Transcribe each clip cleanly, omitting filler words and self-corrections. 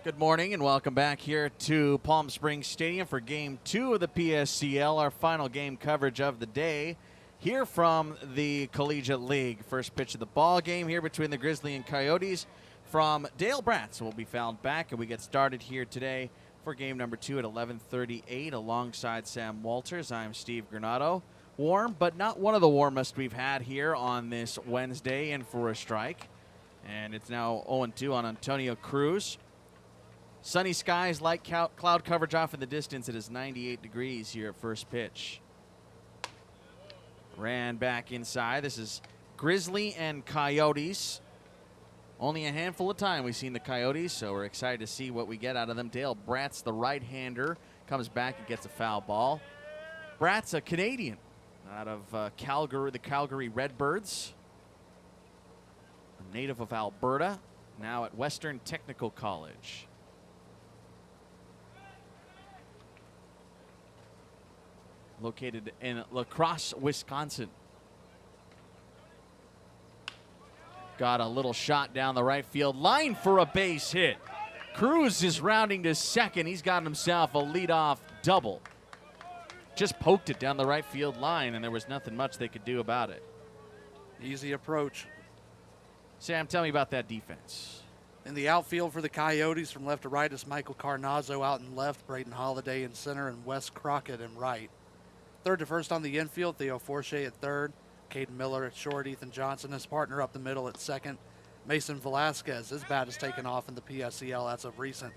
Good morning and welcome back here to Palm Springs Stadium for Game 2 of the PSCL, our final game coverage of the day here from the Collegiate League. First pitch of the ball game here between the Grizzly and Coyotes from Dale Bratz will be fouled back, and we get started here today for game number 2 at 11:38 alongside Sam Walters. I'm Steve Granado. Warm, but not one of the warmest we've had here on this Wednesday in for a strike. And it's now 0-2 on Antonio Cruz. Sunny skies, light cloud coverage off in the distance. It is 98 degrees here at first pitch. Ran back inside. This is Grizzly and Coyotes. Only a handful of time we've seen the Coyotes, so we're excited to see what we get out of them. Dale Bratz, the right-hander, comes back and gets a foul ball. Bratz, a Canadian out of Calgary, the Calgary Redbirds. A native of Alberta, now at Western Technical College. Located in La Crosse, Wisconsin. Got a little shot down the right field line for a base hit. Cruz is rounding to second. He's got himself a leadoff double. Just poked it down the right field line, and there was nothing much they could do about it. Easy approach. Sam, tell me about that defense. In the outfield for the Coyotes, from left to right, is Michael Carnazzo out in left, Braden Holiday in center, and Wes Crockett in right. Third to first on the infield, Theo Forche at third, Caden Miller at short, Ethan Johnson, his partner up the middle at second. Mason Velasquez, his bat has taken off in the PSCL as of recent,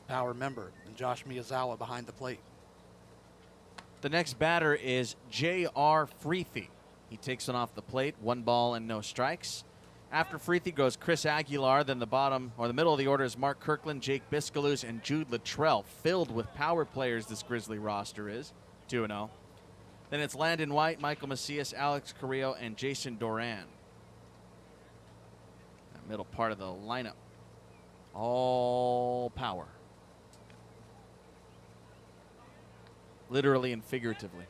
power member, and Josh Miyazawa behind the plate. The next batter is J.R. Freethy. He takes one off the plate, 1 ball and no strikes. After Freethy goes Chris Aguilar, then the bottom or the middle of the order is Mark Kirkland, Jake Biscaluse, and Jude Luttrell. Filled with power players, this Grizzly roster is 2-0. Then it's Landon White, Michael Macias, Alex Carrillo, and Jason Doran. That middle part of the lineup. All power. Literally and figuratively.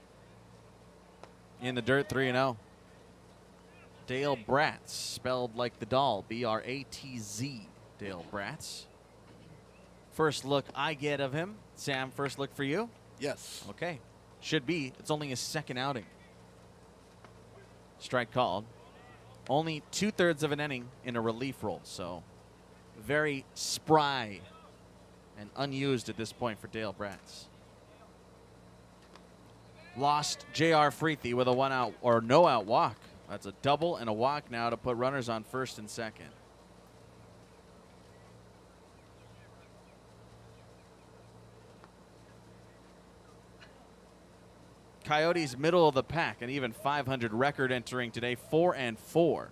In the dirt, 3-0. Dale Bratz, spelled like the doll, B-R-A-T-Z, Dale Bratz. First look I get of him. Sam, first look for you? Yes. Okay. Should be. It's only his second outing. Strike called. Only 2/3 of an inning in a relief role, so very spry and unused at this point for Dale Bratz. Lost J.R. Freethy with a 1-out or no-out walk. That's a double and a walk now to put runners on first and second. Coyotes middle of the pack, an even 500 record entering today, 4-4.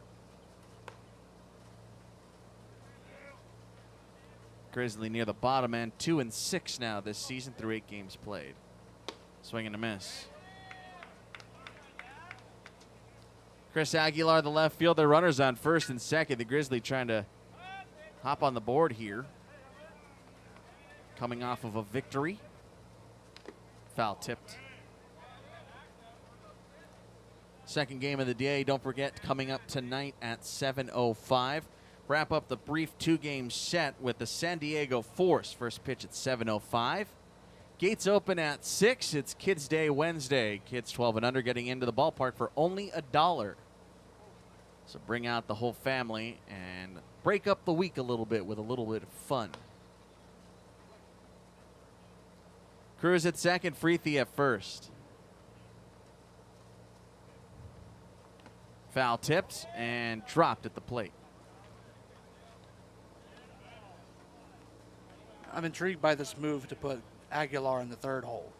Grizzly near the bottom end, 2-6 now this season through 8 games played. Swing and a miss. Chris Aguilar, the left fielder, runners on first and second. The Grizzly trying to hop on the board here. Coming off of a victory. Foul tipped. Second game of the day, don't forget, coming up tonight at 7:05. Wrap up the brief 2-game set with the San Diego Force. First pitch at 7:05. Gates open at 6. It's Kids Day Wednesday. Kids 12 and under getting into the ballpark for only $1. So bring out the whole family and break up the week a little bit with a little bit of fun. Cruz at second, Freethy at first. Foul tipped and dropped at the plate. I'm intrigued by this move to put Aguilar in the third hole.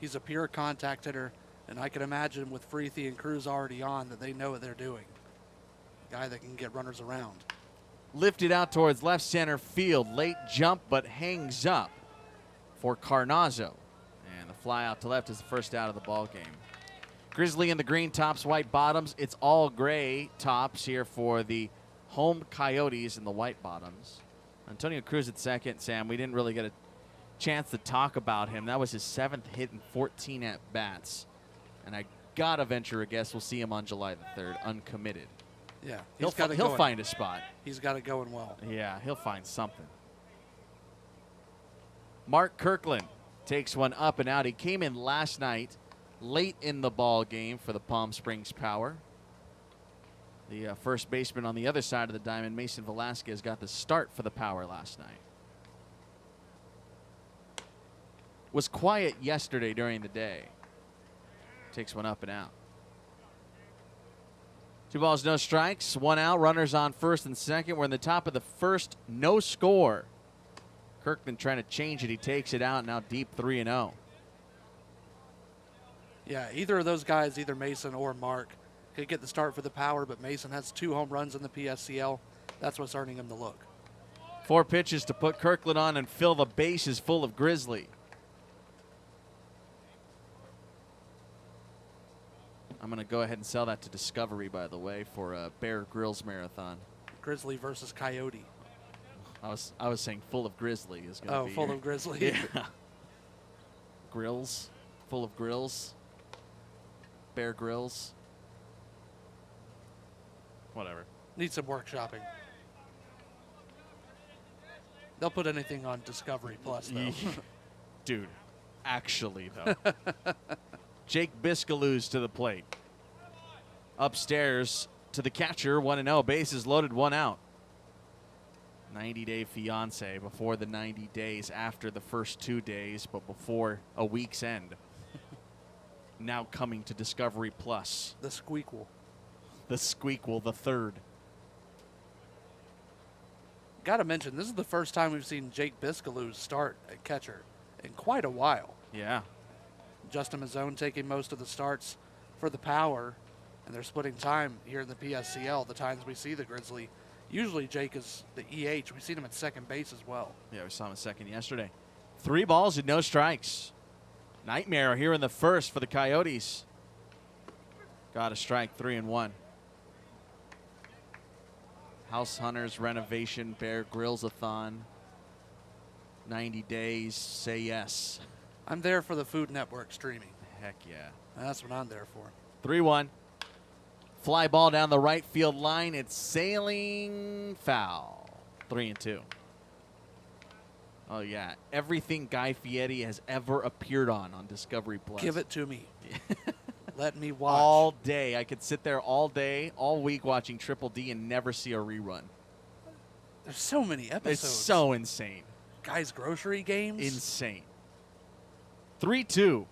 He's a pure contact hitter, and I can imagine with Freethy and Cruz already on that they know what they're doing. A guy that can get runners around. Lifted out towards left center field. Late jump, but hangs up for Carnazzo. And the fly out to left is the first out of the ball game. Grizzly in the green tops, white bottoms. It's all gray tops here for the home Coyotes in the white bottoms. Antonio Cruz at second. Sam, we didn't really get a chance to talk about him. That was his 7th hit and 14 at-bats. And I gotta venture a guess we'll see him on July the 3rd, uncommitted. Yeah, He'll find a spot. He's got it going well. Yeah, he'll find something. Mark Kirkland takes one up and out. He came in last night, late in the ball game for the Palm Springs Power. The first baseman on the other side of the diamond, Mason Velasquez, got the start for the Power last night. Was quiet yesterday during the day. Takes one up and out. 2 balls, no strikes. 1 out. Runners on first and second. We're in the top of the first. No score. Kirkland trying to change it. He takes it out. Now deep 3-0. Yeah, either of those guys, either Mason or Mark, could get the start for the Power, but Mason has 2 home runs in the PSCL. That's what's earning him the look. 4 pitches to put Kirkland on and fill the bases full of Grizzly. I'm going to go ahead and sell that to Discovery, by the way, for a Bear Grylls marathon. Grizzly versus Coyote. I was saying full of Grizzly is going to be. Oh, full here. of Grizzly. Yeah. Grills, full of grills. Bear Grylls. Whatever. Need some workshopping. They'll put anything on Discovery Plus, though. Dude, actually, though. Jake Biscaluse to the plate. Upstairs to the catcher, 1-0. Bases loaded, 1 out. 90-day fiance before the 90 days, after the first 2 days, but before a week's end. Now coming to Discovery Plus. The Squeakquel. The Squeakquel, the third. Got to mention, this is the first time we've seen Jake Biscaluse start at catcher in quite a while. Yeah. Justin Mazzone taking most of the starts for the Power, and they're splitting time here in the PSCL, the times we see the Grizzly. Usually Jake is the EH. We've seen him at second base as well. Yeah, we saw him at second yesterday. 3 balls and no strikes. Nightmare here in the first for the Coyotes. Got a strike, 3-1. House Hunters renovation, Bear Grylls-a-thon. 90 days, say yes. I'm there for the Food Network streaming. Heck yeah. That's what I'm there for. 3-1. Fly ball down the right field line. It's sailing foul. 3-2. Oh, yeah. Everything Guy Fieri has ever appeared on Discovery Plus. Give it to me. Let me watch. All day. I could sit there all day, all week watching Triple D and never see a rerun. There's so many episodes. It's so insane. Guys' grocery games. Insane. 3-2.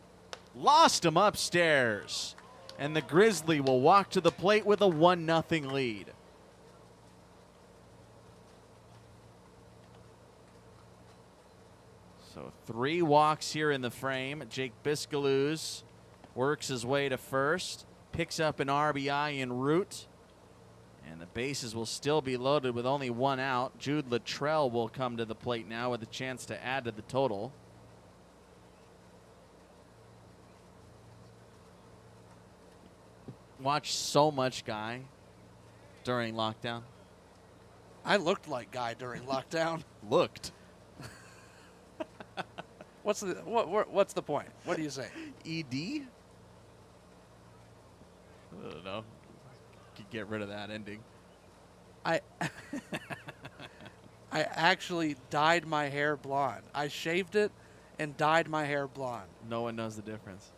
Lost him upstairs. And the Grizzly will walk to the plate with a 1-0 lead. So 3 walks here in the frame. Jake Biscaluse works his way to first. Picks up an RBI en route. And the bases will still be loaded with only 1 out. Jude Luttrell will come to the plate now with a chance to add to the total. Watched so much Guy during lockdown. I looked like Guy during lockdown. Looked. What's the point? What do you say? ED? I don't know. Could get rid of that ending. I actually dyed my hair blonde. I shaved it and dyed my hair blonde. No one knows the difference.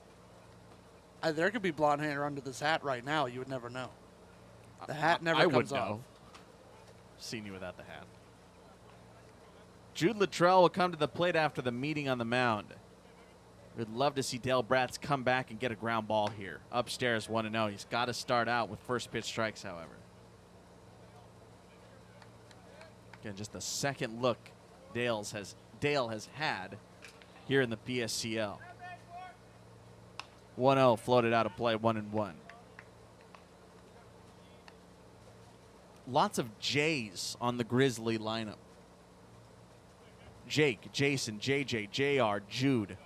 There could be blonde hair under this hat right now. You would never know. The hat never I comes would off. know. Seen you without the hat. Jude Luttrell will come to the plate after the meeting on the mound. We'd love to see Dale Bratz come back and get a ground ball here. Upstairs 1-0. He's got to start out with first pitch strikes, however. Again, just the second look Dale has had here in the PSCL. 1-0 floated out of play, 1-1. Lots of J's on the Grizzly lineup. Jake, Jason, JJ, JR, Jude.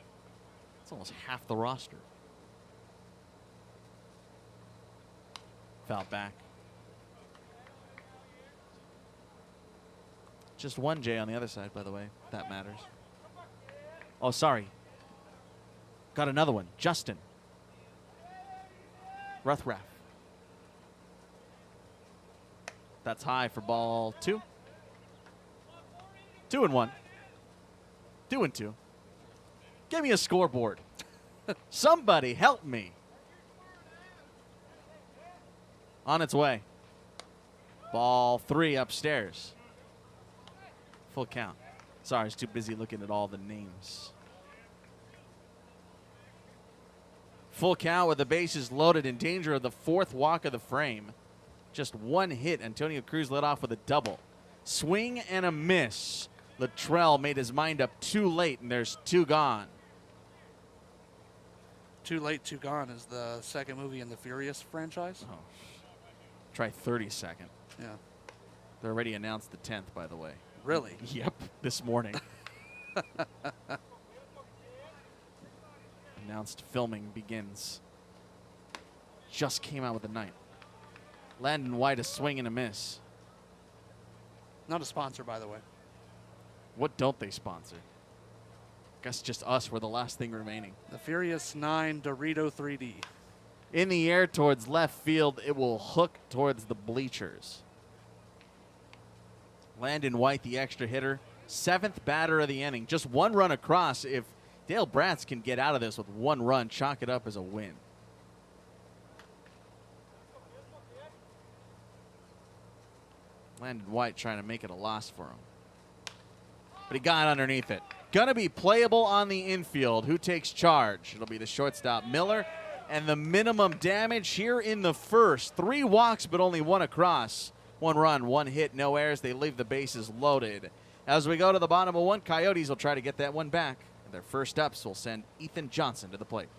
That's almost half the roster. Foul back. Just 1 J on the other side, by the way, if that matters. Oh, sorry. Got another one. Justin Ruthraff. That's high for ball 2. 2-1. 2-2. Give me a scoreboard. Somebody help me. On its way. Ball 3 upstairs. Full count. Sorry, I was too busy looking at all the names. Full count with the bases loaded, in danger of the 4th walk of the frame. Just one hit. Antonio Cruz led off with a double. Swing and a miss. Luttrell made his mind up too late, and there's 2 gone. Too Late, Too Gone is the second movie in the Furious franchise. Oh. Try 32nd. Yeah. They already announced the 10th, by the way. Really? Yep, this morning. Announced filming begins. Just came out with the 9th. Landon White, a swing and a miss. Not a sponsor, by the way. What don't they sponsor? Guess just us. We're the last thing remaining. The Furious 9 Dorito 3D. In the air towards left field. It will hook towards the bleachers. Landon White, the extra hitter. 7th batter of the inning. Just 1 run across. If Dale Bratz can get out of this with 1 run, chalk it up as a win. Landon White trying to make it a loss for him. But he got underneath it. Gonna be playable on the infield. Who takes charge? It'll be the shortstop, Miller. And the minimum damage here in the first. 3 walks, but only 1 across. 1 run, 1 hit, no errors. They leave the bases loaded. As we go to the bottom of 1, Coyotes will try to get that one back. And their first ups will send Ethan Johnson to the plate.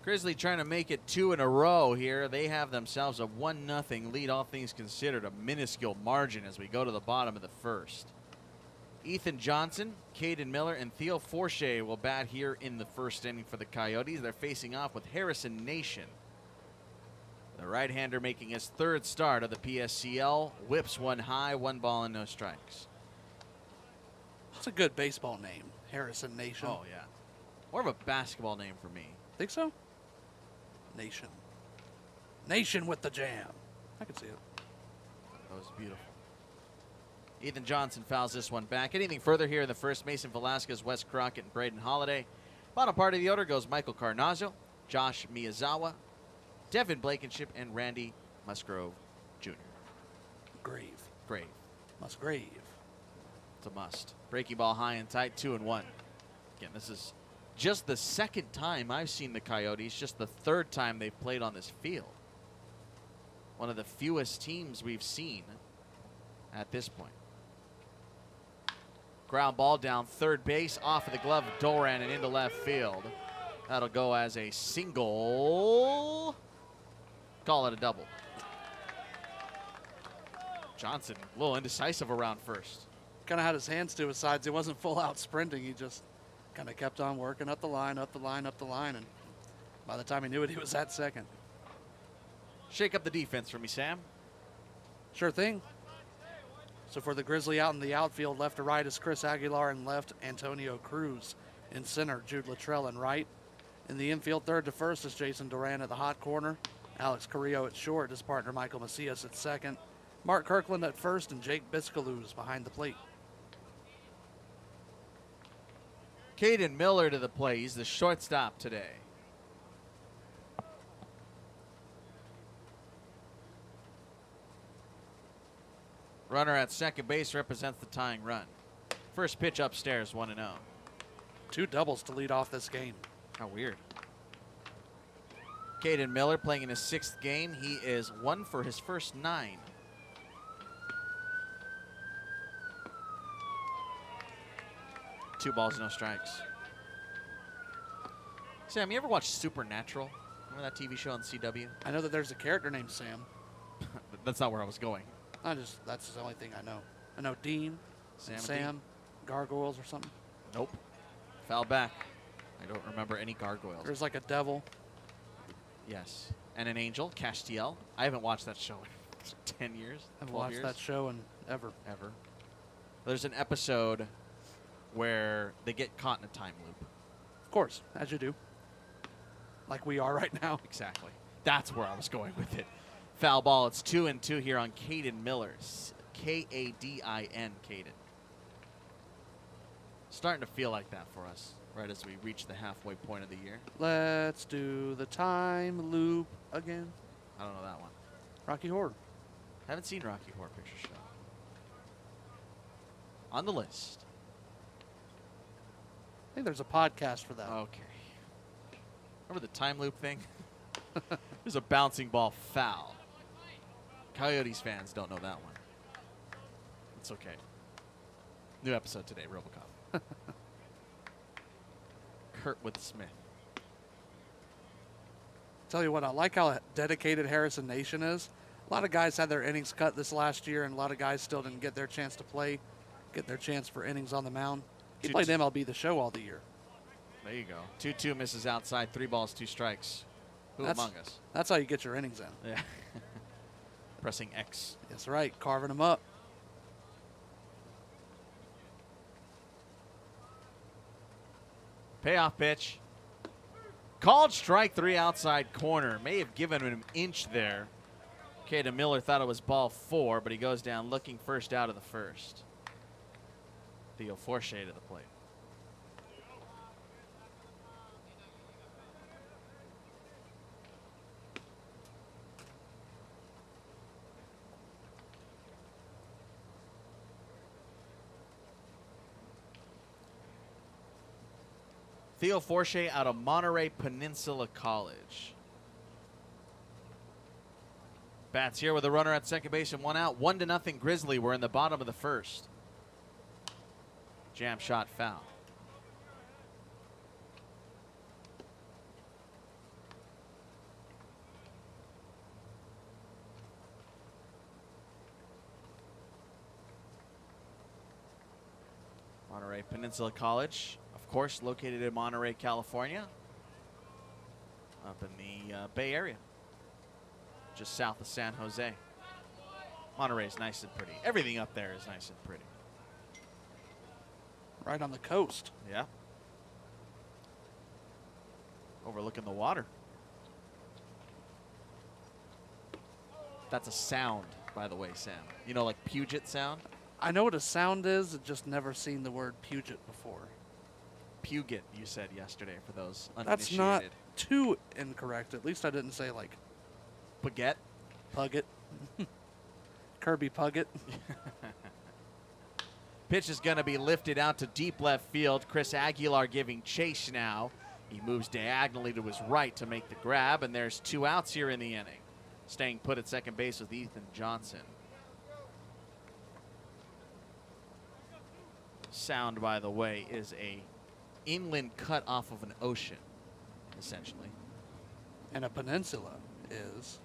Grizzly trying to make it 2 in a row here. They have themselves a 1-0 lead, all things considered, a minuscule margin as we go to the bottom of the first. Ethan Johnson, Caden Miller, and Theo Forche will bat here in the first inning for the Coyotes. They're facing off with Harrison Nation. The right-hander making his third start of the PSCL. Whips one high, 1 ball and no strikes. That's a good baseball name, Harrison Nation. Oh, yeah. More of a basketball name for me. Think so? Nation. Nation with the jam. I can see it. That was beautiful. Ethan Johnson fouls this one back. Anything further here in the first, Mason Velasquez, Wes Crockett, and Braden Holiday. Bottom part of the order goes Michael Carnazzo, Josh Miyazawa, Devin Blankenship, and Randy Musgrove Jr. Grave. Musgrave. It's a must. Breaking ball high and tight, 2-1. Again, this is just the second time I've seen the Coyotes, just the third time they've played on this field. One of the fewest teams we've seen at this point. Ground ball down third base, off of the glove of Doran and into left field. That'll go as a single. Call it a double. Johnson, a little indecisive around first. Kind of had his hands to his sides. He wasn't full out sprinting. He just kind of kept on working up the line. And by the time he knew it, he was at second. Shake up the defense for me, Sam. Sure thing. So for the Grizzly out in the outfield, left to right is Chris Aguilar, and left Antonio Cruz. In center, Jude Luttrell, and right. In the infield, third to first is Jason Duran at the hot corner. Alex Carrillo at short, his partner Michael Macias at second. Mark Kirkland at first, and Jake Biscaluz behind the plate. Caden Miller to the plate. He's the shortstop today. Runner at second base represents the tying run. First pitch upstairs, 1-0. 2 doubles to lead off this game. How weird. Caden Miller playing in his 6th game. He is 1 for his first 9. Two balls, no strikes. Sam, you ever watch Supernatural? Remember that TV show on CW? I know that there's a character named Sam. That's not where I was going. That's the only thing I know. I know Dean, Sam, Sam, Gargoyles or something. Nope. Foul back. I don't remember any gargoyles. There's like a devil. Yes. And an angel, Castiel. I haven't watched that show in 10 years. I haven't 12 watched years. that show in ever. There's an episode where they get caught in a time loop. Of course, as you do. Like we are right now. Exactly. That's where I was going with it. Foul ball. It's 2-2 here on Caden Miller. K-A-D-I-N, Caden. Starting to feel like that for us right as we reach the halfway point of the year. Let's do the time loop again. I don't know that one. Rocky Horror. Haven't seen Rocky Horror Picture Show. On the list. I think there's a podcast for that. Okay. Remember the time loop thing? There's a bouncing ball foul. Coyotes fans don't know that one. It's okay. New episode today, RoboCop. Kurtwood Smith. Tell you what, I like how dedicated Harrison Nation is. A lot of guys had their innings cut this last year, and a lot of guys still didn't get their chance to play, get their chance for innings on the mound. He played MLB The Show all the year. There you go. 2-2 misses outside, 3 balls, 2 strikes. Who among us? That's how you get your innings in. Yeah. Pressing X. That's right, carving them up. Payoff pitch. Called strike 3 outside corner. May have given him an inch there. Caden Miller thought it was ball 4, but he goes down looking first out of the first. Theo Forche to the plate. Theo Forche out of Monterey Peninsula College. Bats here with a runner at second base and 1 out. 1-0 Grizzly. We're in the bottom of the first. Jam shot foul. Monterey Peninsula College, of course, located in Monterey, California, up in the Bay Area, just south of San Jose. Monterey's nice and pretty. Everything up there is nice and pretty. Right on the coast. Yeah. Overlooking the water. That's a sound, by the way, Sam. You know, like Puget Sound? I know what a sound is, I've just never seen the word Puget before. Puget, you said yesterday, for those That's uninitiated. not too incorrect. At least I didn't say, like, Baguette? Puget. Kirby Puget. Pitch is going to be lifted out to deep left field. Chris Aguilar giving chase now. He moves diagonally to his right to make the grab, and there's 2 outs here in the inning. Staying put at second base with Ethan Johnson. Sound, by the way, is a inland cut off of an ocean, essentially. And a peninsula is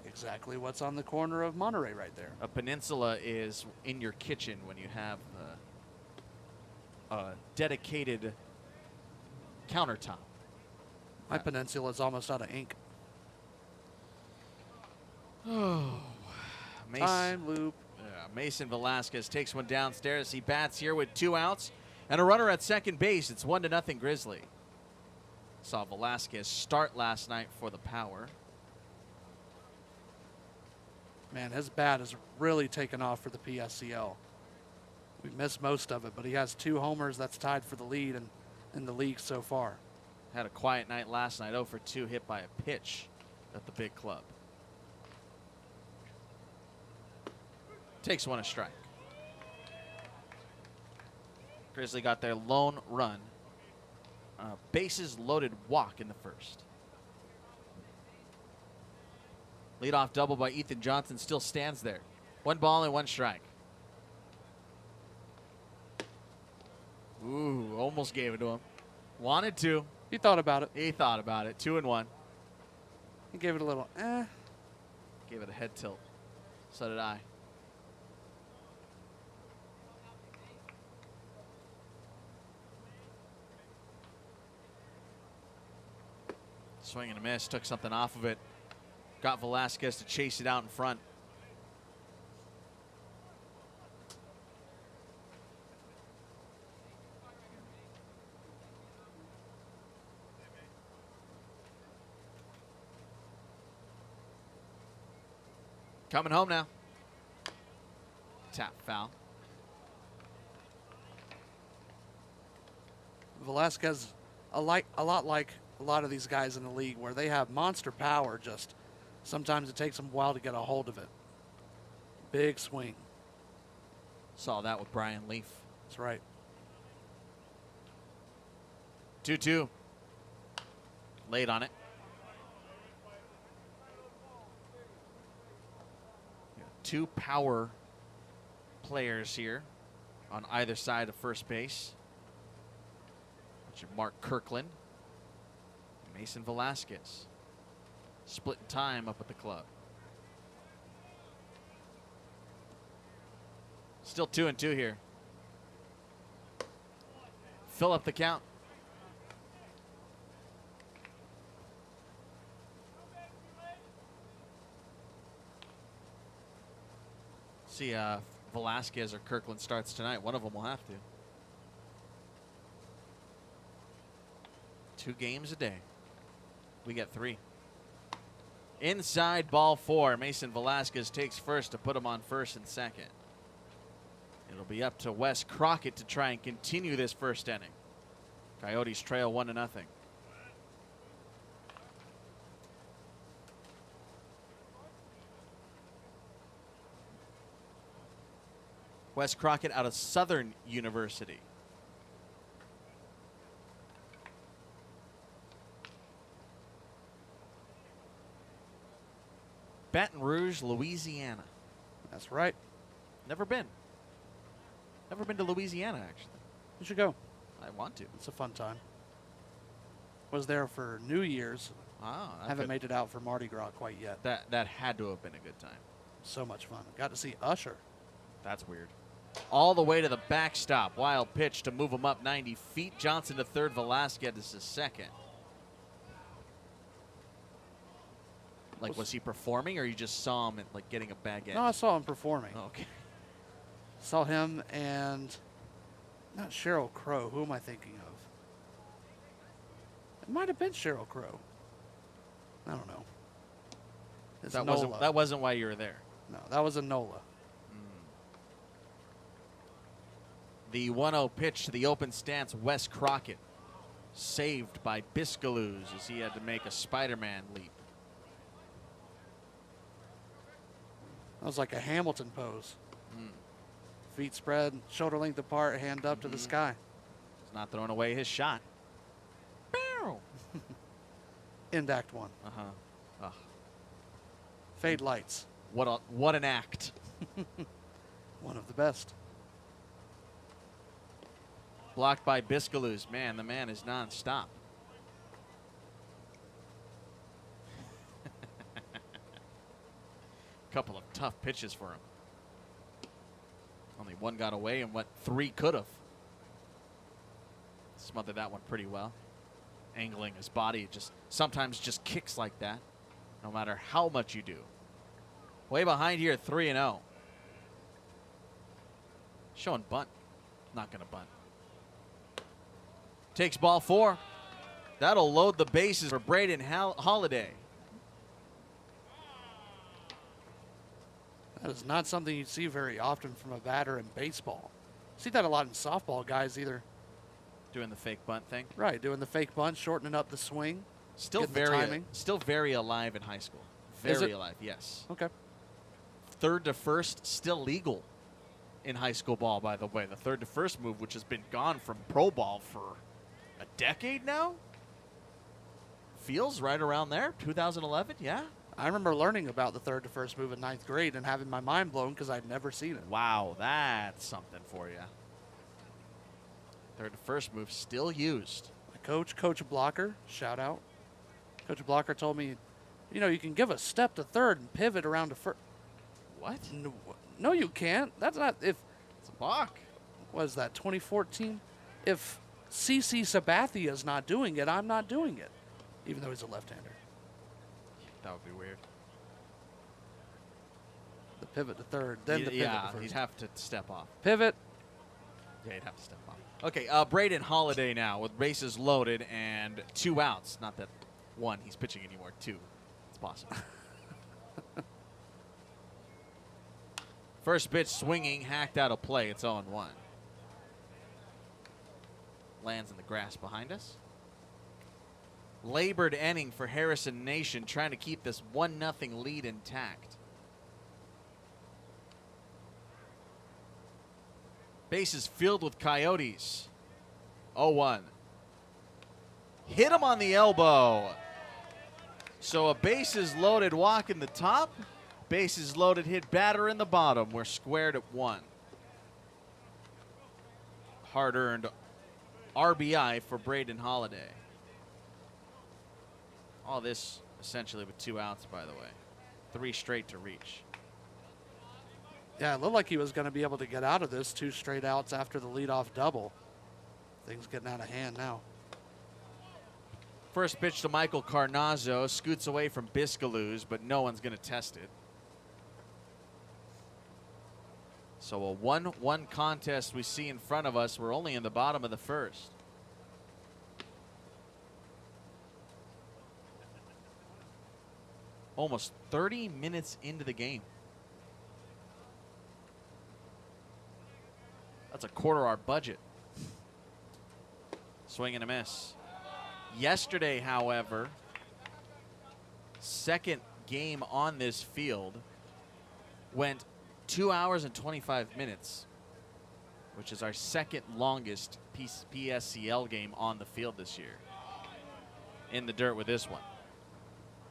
exactly what's on the corner of Monterey right there. A peninsula is in your kitchen when you have a dedicated countertop. My peninsula is almost out of ink. Oh, Time loop. Mason Velasquez takes one downstairs. He bats here with 2 outs and a runner at second base. It's 1-0 Grizzly. Saw Velasquez start last night for the Power. Man, his bat has really taken off for the PSCL. We missed most of it, but he has 2 homers. That's tied for the lead in the league so far. Had a quiet night last night, 0 for 2, hit by a pitch at the big club. Takes one a strike. Grizzly got their lone run. Bases loaded walk in the first. Leadoff double by Ethan Johnson still stands there. 1 ball and 1 strike. Ooh, almost gave it to him. Wanted to. He thought about it. He thought about it. 2-1. He gave it a little Gave it a head tilt. So did I. Swing and a miss. Took something off of it. Got Velasquez to chase it out in front. Coming home now. Tap foul. Velasquez, a lot like a lot of these guys in the league where they have monster power, just sometimes it takes them a while to get a hold of it. Big swing. Saw that with Brian Leaf. That's right. 2-2. Late on it. Two power players here on either side of first base. Mark Kirkland, Mason Velasquez. Splitting time up at the club. Still 2-2 here. Fill up the count. See Velasquez or Kirkland starts tonight. One of them will have to. 2 games a day. We get 3. Inside ball 4. Mason Velasquez takes first to put him on first and second. It'll be up to Wes Crockett to try and continue this first inning. Coyotes trail 1-0. Wes Crockett out of Southern University. Baton Rouge, Louisiana. That's right. Never been. Never been to Louisiana, actually. You should go. I want to. It's a fun time. Was there for New Year's. Ah, Haven't made it out for Mardi Gras quite yet. That had to have been a good time. So much fun. Got to see Usher. That's weird. all the way to the backstop. Wild pitch to move him up 90 feet. Johnson to third, Velasquez to second. Like, was he performing, or you just saw him like getting a bag edge? No, I saw him performing. Okay. Saw him and not Sheryl Crow. Who am I thinking of? It might have been Sheryl Crow. I don't know. It's Nola. That wasn't why you were there. No, that was a Nola. The 1-0 pitch to the open stance, Wes Crockett. Saved by Biscaloos as he had to make a Spider-Man leap. That was like a Hamilton pose. Feet spread, shoulder length apart, hand up to the sky. He's not throwing away his shot. End act 1. Fade lights. What an act. One of the best. Blocked by Biscaloos. Man, the man is nonstop. Couple of tough pitches for him. Only one got away, and what 3 could have. Smothered that one pretty well. Angling his body, sometimes just kicks like that, no matter how much you do. Way behind here, 3-0. Showing bunt. Not going to bunt. Takes ball 4. That'll load the bases for Braden Holiday. That is not something you see very often from a batter in baseball. See that a lot in softball, guys either. Doing the fake bunt thing. Right, doing the fake bunt, shortening up the swing. Still very alive in high school. Very alive, yes. Okay. Third to first, still legal in high school ball, by the way. The third to first move, which has been gone from pro ball for a decade now. Feels right around there, 2011, yeah. I remember learning about the third to first move in 9th grade and having my mind blown because I'd never seen it. Wow, that's something for you. Third to first move still used. My Coach Blocker, shout out. Coach Blocker told me, you can give a step to third and pivot around to first. What? No, you can't. That's not if. It's a balk. What is that, 2014? If CC Sabathia is not doing it, I'm not doing it, even though he's a left-hander. That would be weird. The pivot to third, then the pivot to first. He'd have to step off. Pivot. Yeah, he'd have to step off. Okay, Braden Holiday now with bases loaded and 2 outs. Not that 1 he's pitching anymore, 2. It's possible. First pitch swinging, hacked out of play. It's 0-1. Lands in the grass behind us. Labored inning for Harrison Nation, trying to keep this 1-0 lead intact. Bases filled with Coyotes. 0-1. Hit him on the elbow. So a bases loaded walk in the top. Bases loaded hit batter in the bottom. We're squared at 1. Hard-earned RBI for Braden Holiday. All this essentially with 2 outs, by the way. 3 straight to reach. Yeah, it looked like he was going to be able to get out of this 2 straight outs after the leadoff double. Things getting out of hand now. First pitch to Michael Carnazzo. Scoots away from Biscaloos, but no one's going to test it. So a 1-1 contest we see in front of us. We're only in the bottom of the first. Almost 30 minutes into the game. That's a quarter our budget. Swing and a miss. Yesterday, however, second game on this field, went 2 hours and 25 minutes, which is our second longest PSCL game on the field this year. In the dirt with this one.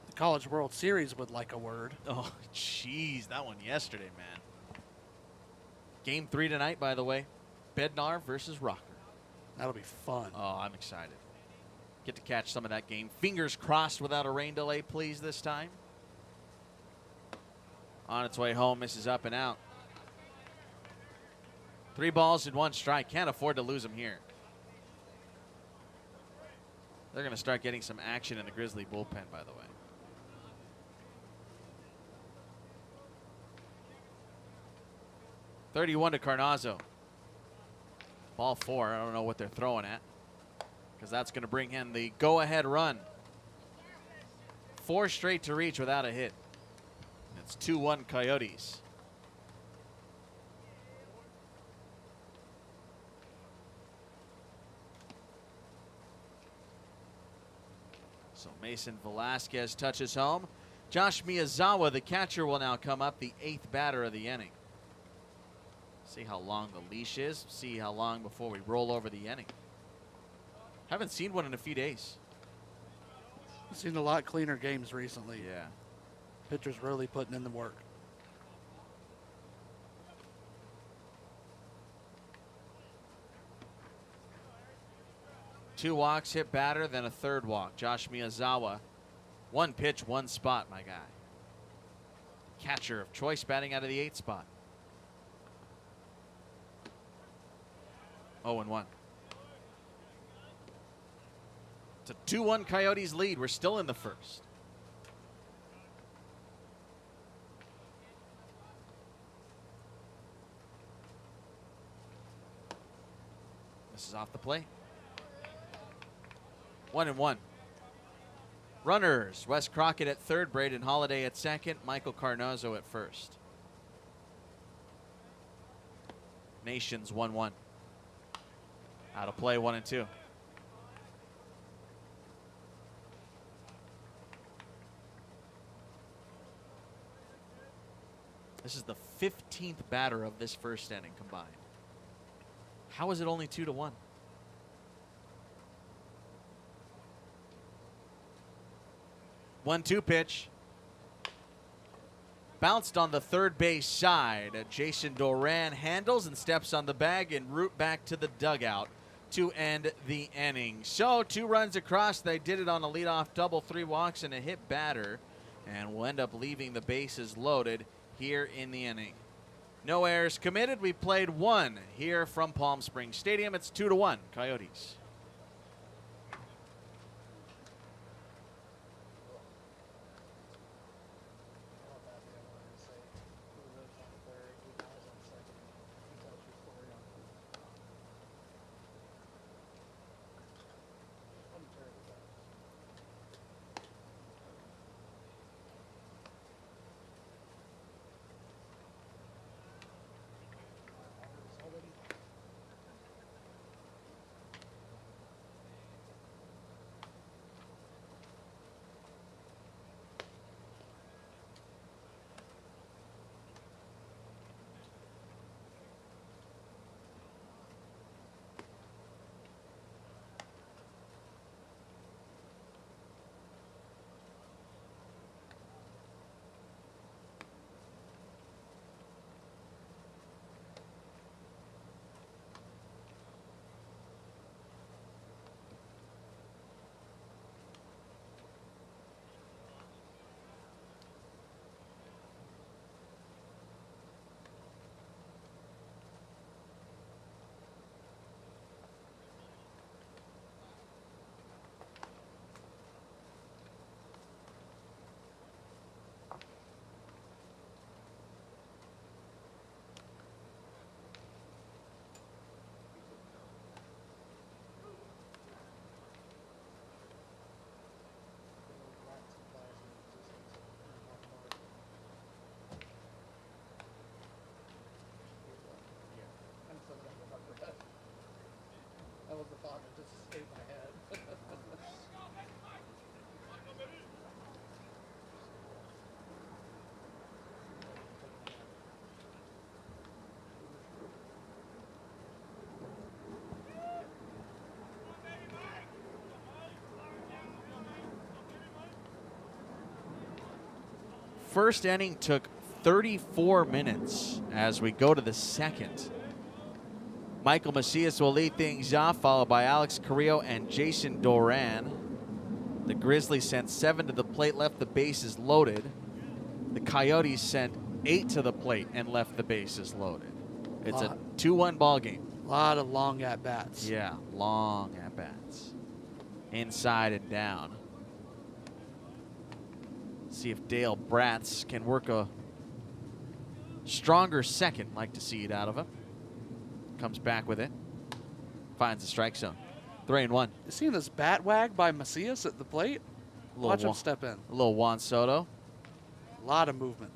The College World Series would like a word. Oh, jeez, that one yesterday, man. Game 3 tonight, by the way. Bednar versus Rocker. That'll be fun. Oh, I'm excited. Get to catch some of that game. Fingers crossed without a rain delay, please, this time. On its way home, misses up and out. 3 balls and 1 strike. Can't afford to lose him here. They're going to start getting some action in the Grizzly bullpen, by the way. (31) to Carnazzo. Ball 4. I don't know what they're throwing at, because that's going to bring in the go-ahead run. 4 straight to reach without a hit. It's 2-1 Coyotes. So Mason Velasquez touches home. Josh Miyazawa, the catcher, will now come up, the 8th batter of the inning. See how long the leash is. See how long before we roll over the inning. Haven't seen one in a few days. I've seen a lot cleaner games recently. Yeah. Pitchers really putting in the work. Two walks, hit batter, then a 3rd walk. Josh Miyazawa. 1 pitch, 1 spot, my guy. Catcher of choice, batting out of the 8th spot. 0-1. It's a 2-1 Coyotes lead. We're still in the 1st. This is off the plate. 1-1. Runners: Wes Crockett at 3rd, Braden Holiday at 2nd, Michael Carnazzo at 1st. Nations 1-1. Out of play, 1-2. This is the 15th batter of this 1st inning combined. How is it only 2-1? 1-2 pitch. Bounced on the 3rd base side. Jason Doran handles and steps on the bag en route back to the dugout to end the inning. So 2 runs across. They did it on a leadoff double, 3 walks and a hit batter, and will end up leaving the bases loaded here in the inning. No errors committed. We played 1 here from Palm Springs Stadium. It's 2-1 Coyotes. That was the thought that just escaped my head. First inning took 34 minutes as we go to the 2nd. Michael Macias will lead things off, followed by Alex Carrillo and Jason Doran. The Grizzlies sent 7 to the plate, left the bases loaded. The Coyotes sent 8 to the plate and left the bases loaded. It's a 2-1 ball game. A lot of long at-bats. Yeah, long at-bats. Inside and down. See if Dale Bratz can work a stronger second. Like to see it out of him. Comes back with it. Finds the strike zone. 3-1. You seen this bat wag by Macias at the plate? Watch him step in. A little Juan Soto. A lot of movement.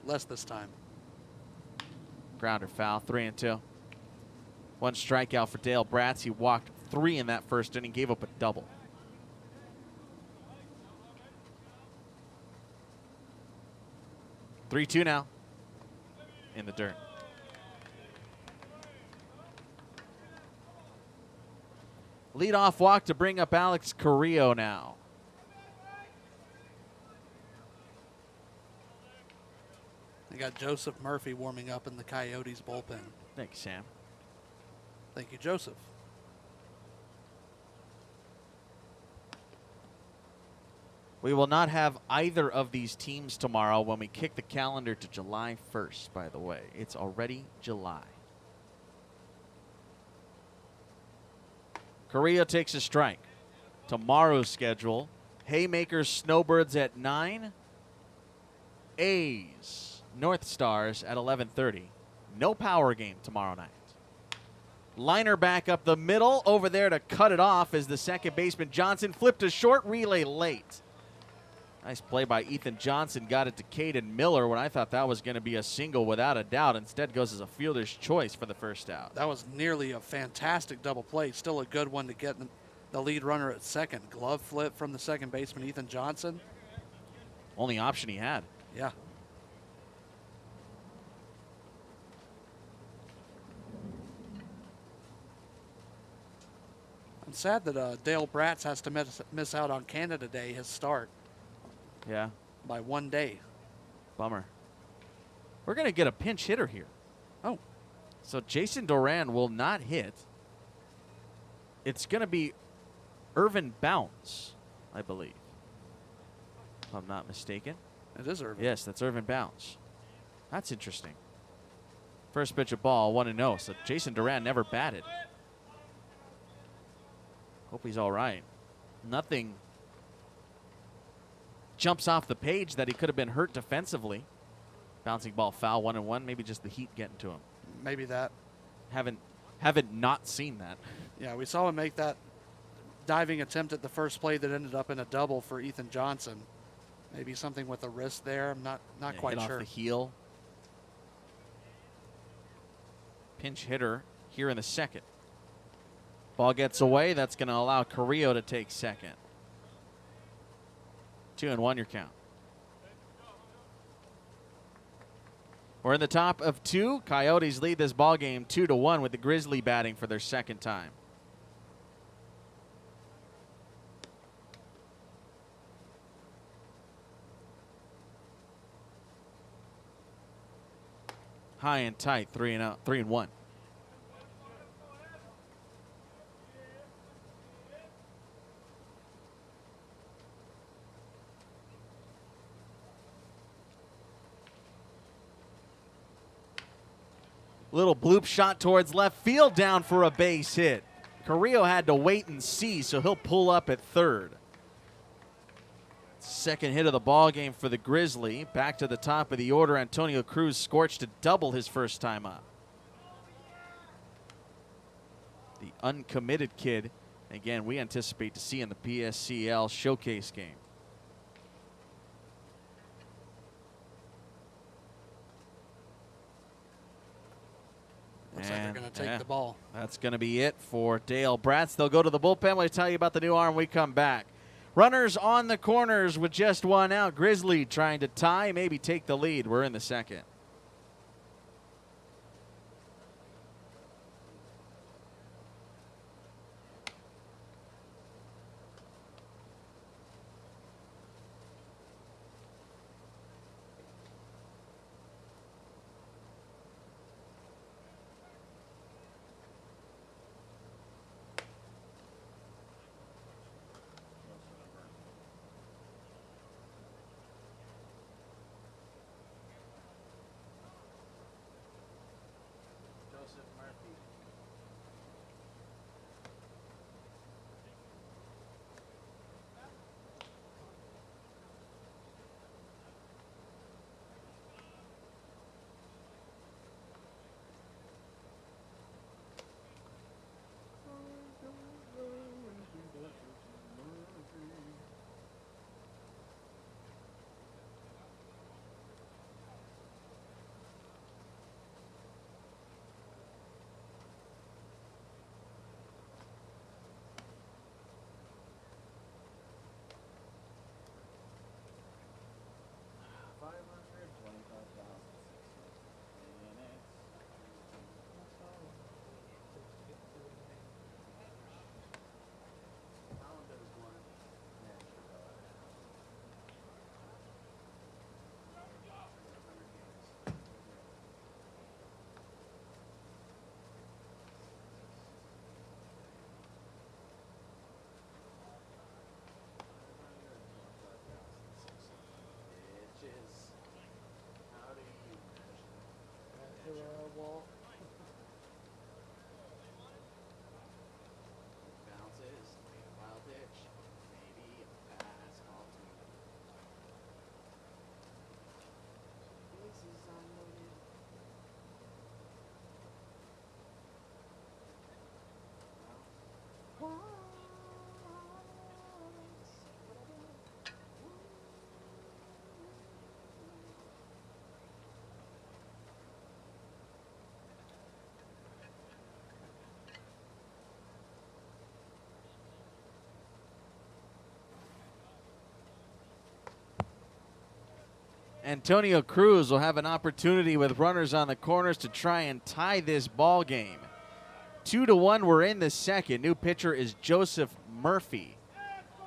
Less this time. Grounder foul. 3-2. One strikeout for Dale Bratz. He walked 3 in that first inning. Gave up a double. Three-two now. In the dirt. Leadoff walk to bring up Alex Carrillo now. They got Joseph Murphy warming up in the Coyotes bullpen. Thank you, Sam. Thank you, Joseph. We will not have either of these teams tomorrow when we kick the calendar to July 1st, by the way. It's already July. Carrillo takes a strike. Tomorrow's schedule, Haymakers Snowbirds at 9. A's North Stars at 11:30. No power game tomorrow night. Liner back up the middle, over there to cut it off as the second baseman Johnson flipped a short relay late. Nice play by Ethan Johnson, got it to Caden Miller when I thought that was going to be a single without a doubt. Instead goes as a fielder's choice for the first out. That was nearly a fantastic double play. Still a good one to get the lead runner at second. Glove flip from the second baseman, Ethan Johnson. Only option he had. Yeah. I'm sad that Dale Bratz has to miss out on Canada Day, his start. Yeah. By 1 day. Bummer. We're going to get a pinch hitter here. Oh. So Jason Duran will not hit. It's going to be Irvin Bounds, I believe. If I'm not mistaken. It is Irvin. Yes, that's Irvin Bounds. That's interesting. First pitch of ball, 1-0. So Jason Duran never batted. Hope he's all right. Nothing jumps off the page that he could have been hurt defensively. Bouncing ball foul, 1-1. Maybe just the heat getting to him. Maybe that. Haven't not seen that. Yeah, we saw him make that diving attempt at the first play that ended up in a double for Ethan Johnson. Maybe something with the wrist there. I'm not quite hit sure. Off the heel. Pinch hitter here in the second. Ball gets away. That's going to allow Carrillo to take second. 2-1 your count. We're in the top of 2. Coyotes lead this ball game 2-1 with the Grizzly batting for their second time. High and tight, 3-1. Little bloop shot towards left field, down for a base hit. Carrillo had to wait and see, so he'll pull up at third. Second hit of the ball game for the Grizzly. Back to the top of the order, Antonio Cruz scorched to double his first time up. The uncommitted kid, again, we anticipate to see in the PSCL showcase game. Looks like they're going to take the ball. That's going to be it for Dale Bratz. They'll go to the bullpen. We'll tell you about the new arm when we come back. Runners on the corners with just one out. Grizzly trying to tie, maybe take the lead. We're in the second. Antonio Cruz will have an opportunity with runners on the corners to try and tie this ball game. 2-1, we're in the second. New pitcher is Joseph Murphy,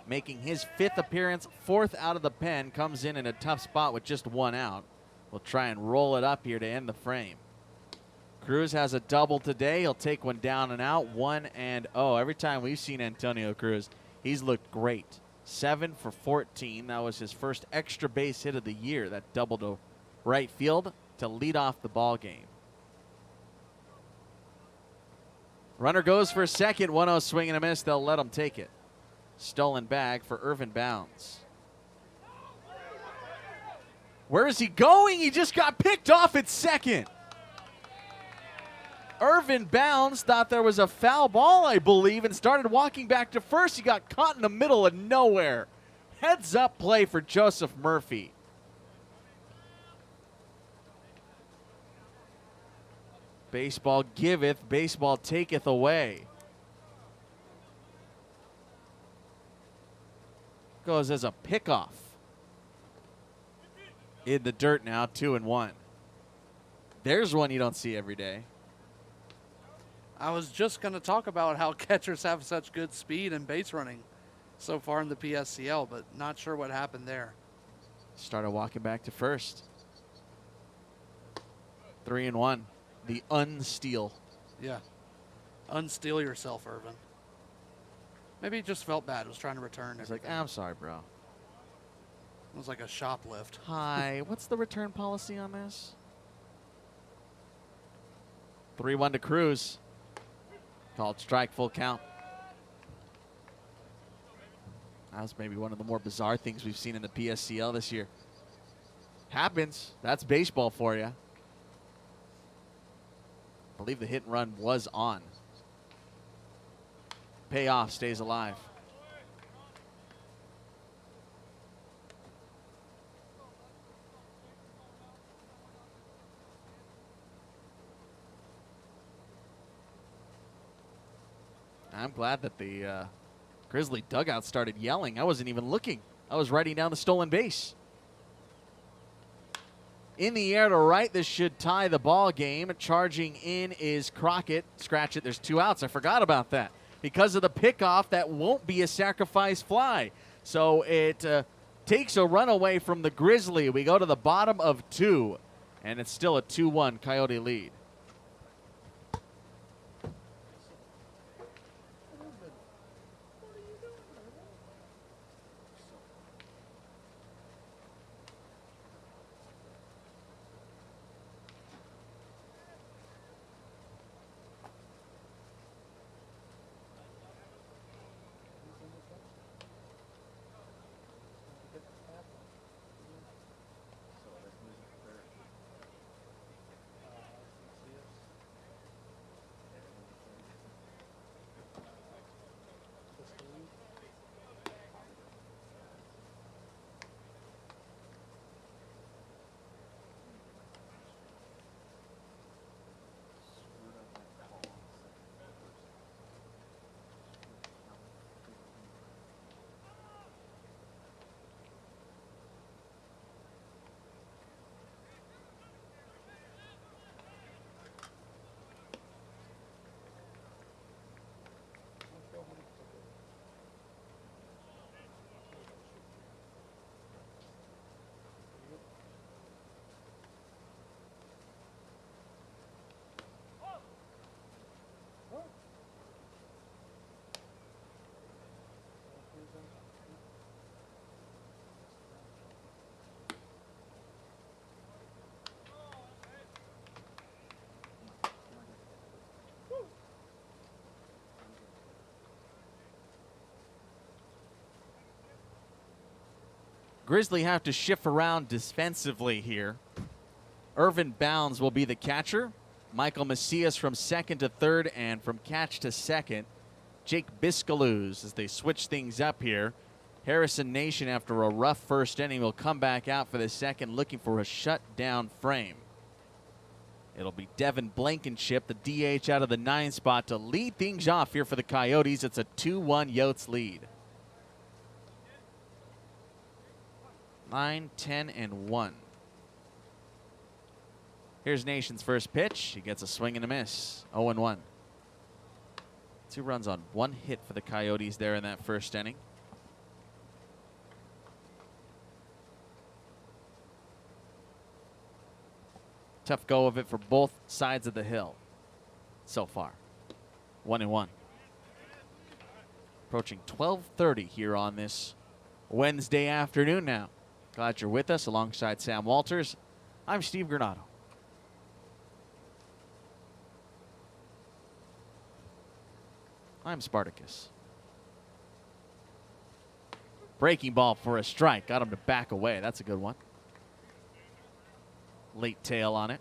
making his 5th appearance, 4th out of the pen. Comes in a tough spot with just 1 out. We'll try and roll it up here to end the frame. Cruz has a double today. He'll take one down and out. 1-0. Every time we've seen Antonio Cruz, he's looked great. 7 for 14. That was his first extra base hit of the year. That double to right field to lead off the ball game. Runner goes for second. 1-0 swing and a miss. They'll let him take it. Stolen bag for Irvin Bounds. Where is he going? He just got picked off at second. Irvin Bounds thought there was a foul ball, I believe, and started walking back to first. He got caught in the middle of nowhere. Heads up play for Joseph Murphy. Baseball giveth, baseball taketh away. Goes as a pickoff. In the dirt now, 2-1. There's one you don't see every day. I was just going to talk about how catchers have such good speed and base running so far in the PSCL, but not sure what happened there. Started walking back to first. 3-1. The unsteal. Yeah. Unsteal yourself, Irvin. Maybe he just felt bad. Was trying to return. He's like, I'm sorry, bro. It was like a shoplift. Hi. What's the return policy on this? 3-1 to Cruz. Called strike, full count. That's maybe one of the more bizarre things we've seen in the PSCL this year. Happens. That's baseball for you. I believe the hit and run was on. Payoff stays alive. I'm glad that the Grizzly dugout started yelling. I wasn't even looking. I was writing down the stolen base. In the air to right, this should tie the ball game. Charging in is Crockett. Scratch it, there's 2 outs. I forgot about that. Because of the pickoff, that won't be a sacrifice fly. So it takes a run away from the Grizzly. We go to the bottom of 2, and it's still a 2-1 Coyote lead. Grizzly have to shift around defensively here. Irvin Bounds will be the catcher. Michael Macias from second to third, and from catch to second, Jake Biscalouz as they switch things up here. Harrison Nation, after a rough first inning, will come back out for the second, looking for a shutdown frame. It'll be Devin Blankenship, the DH out of the 9 spot, to lead things off here for the Coyotes. It's a 2-1 Yotes lead. 9, 10, and 1. Here's Nation's first pitch. He gets a swing and a miss. 0-1. 2 runs on 1 hit for the Coyotes there in that first inning. Tough go of it for both sides of the hill so far. 1-1. Approaching 12:30 here on this Wednesday afternoon now. Glad you're with us alongside Sam Walters. I'm Steve Granado. I'm Spartacus. Breaking ball for a strike. Got him to back away. That's a good one. Late tail on it.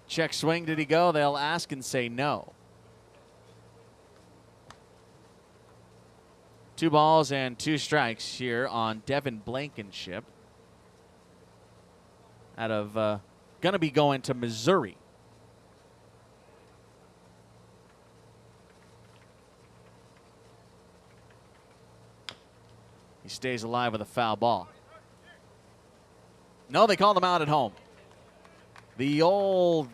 Check swing. Did he go? They'll ask and say no. 2 balls and 2 strikes here on Devin Blankenship. Out of going to be going to Missouri. He stays alive with a foul ball. No, they called him out at home. The old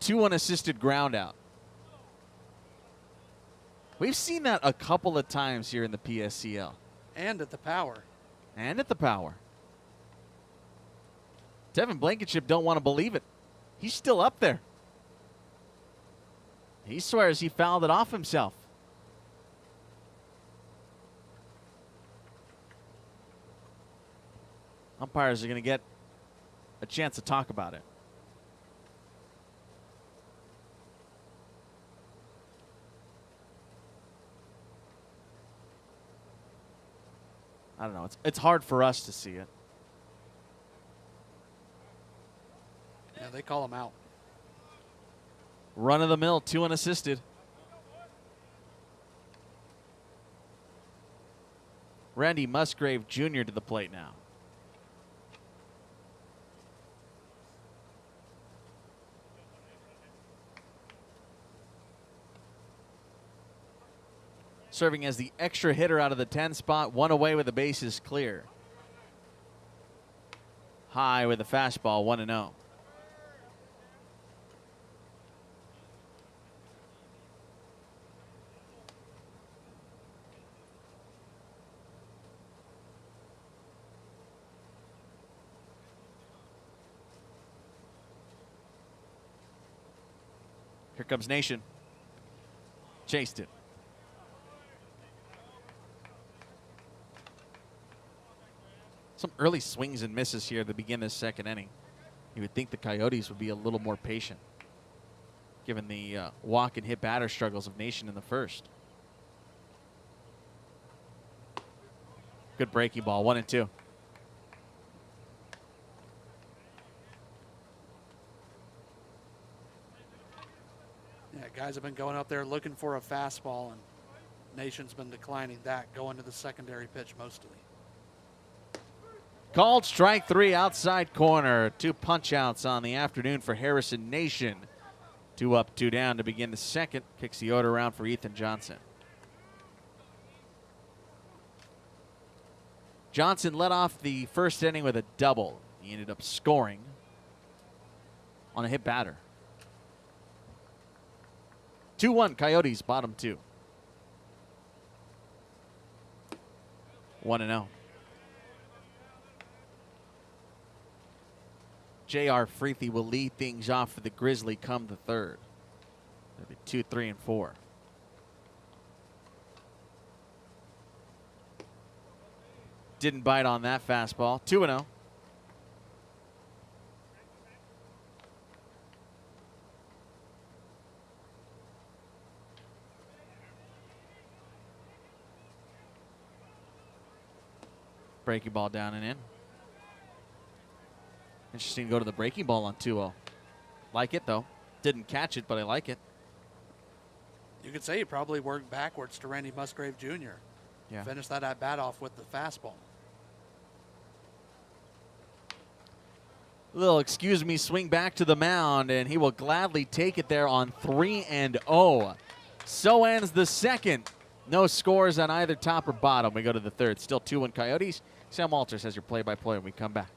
2 unassisted ground out. We've seen that a couple of times here in the PSCL. And at the Power. And at the Power. Devin Blankenship don't want to believe it. He's still up there. He swears he fouled it off himself. Umpires are going to get a chance to talk about it. I don't know. It's hard for us to see it. Yeah, they call him out. Run of the mill, 2 unassisted. Randy Musgrave Jr. to the plate now. Serving as the extra hitter out of the 10 spot, 1 away with the bases clear. High with the fastball, 1-0. Here comes Nation. Chased it. Some early swings and misses here to begin this second inning. You would think the Coyotes would be a little more patient, given the walk and hit batter struggles of Nation in the first. Good breaking ball, 1-2. Yeah, guys have been going up there looking for a fastball, and Nation's been declining that, going to the secondary pitch mostly. Called strike 3 outside corner. 2 punch outs on the afternoon for Harrison Nation. 2 up, 2 down to begin the second. Kicks the order around for Ethan Johnson. Johnson led off the first inning with a double. He ended up scoring on a hit batter. 2-1 Coyotes, bottom 2. 1-0. J.R. Freethy will lead things off for the Grizzly come the third. It'll be 2, 3, and 4. Didn't bite on that fastball. 2-0. Breaking ball down and in. Interesting to go to the breaking ball on 2-0. Like it, though. Didn't catch it, but I like it. You could say he probably worked backwards to Randy Musgrave Jr. Yeah. Finish that at bat off with the fastball. Little excuse me swing back to the mound, and he will gladly take it there on 3-0. So ends the second. No scores on either top or bottom. We go to the third. Still 2-1 Coyotes. Sam Walters has your play-by-play when we come back.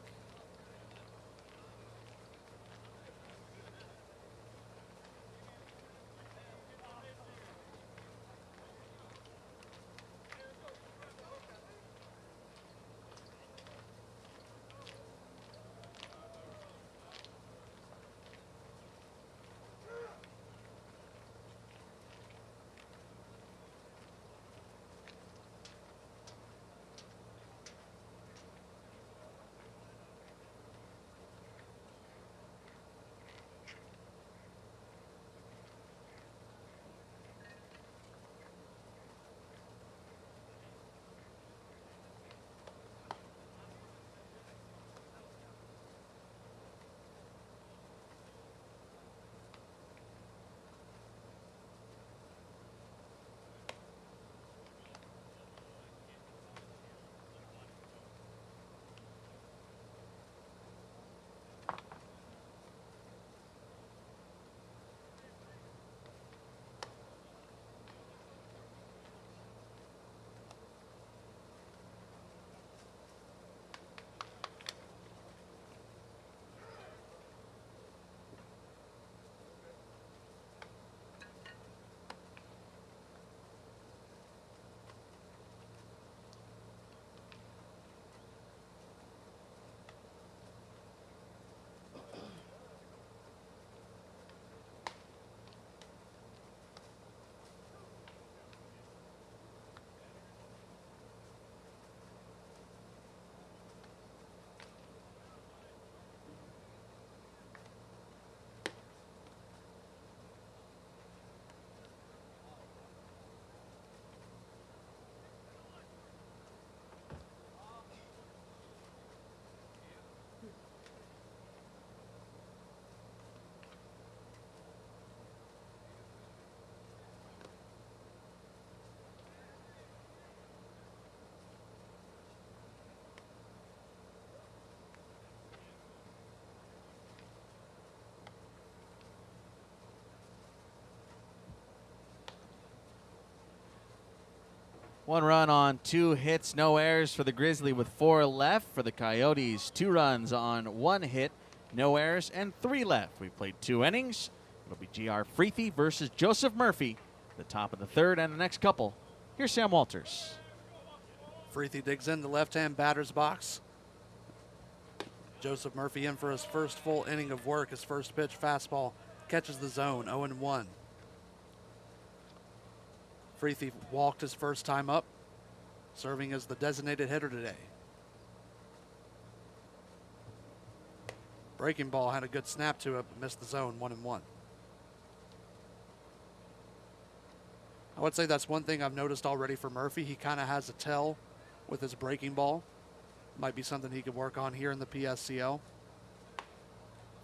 One run on 2 hits, no errors for the Grizzly with 4 left. For the Coyotes, 2 runs on 1 hit, no errors, and 3 left. We played 2 innings. It'll be J.R. Freethy versus Joseph Murphy, the top of the third and the next couple. Here's Sam Walters. Freethy digs in the left-hand batter's box. Joseph Murphy in for his first full inning of work. His first pitch, fastball, catches the zone, 0-1. Freethy walked his first time up, serving as the designated hitter today. Breaking ball had a good snap to it, but missed the zone, 1-1. I would say that's one thing I've noticed already for Murphy. He kind of has a tell with his breaking ball. Might be something he could work on here in the PSCL.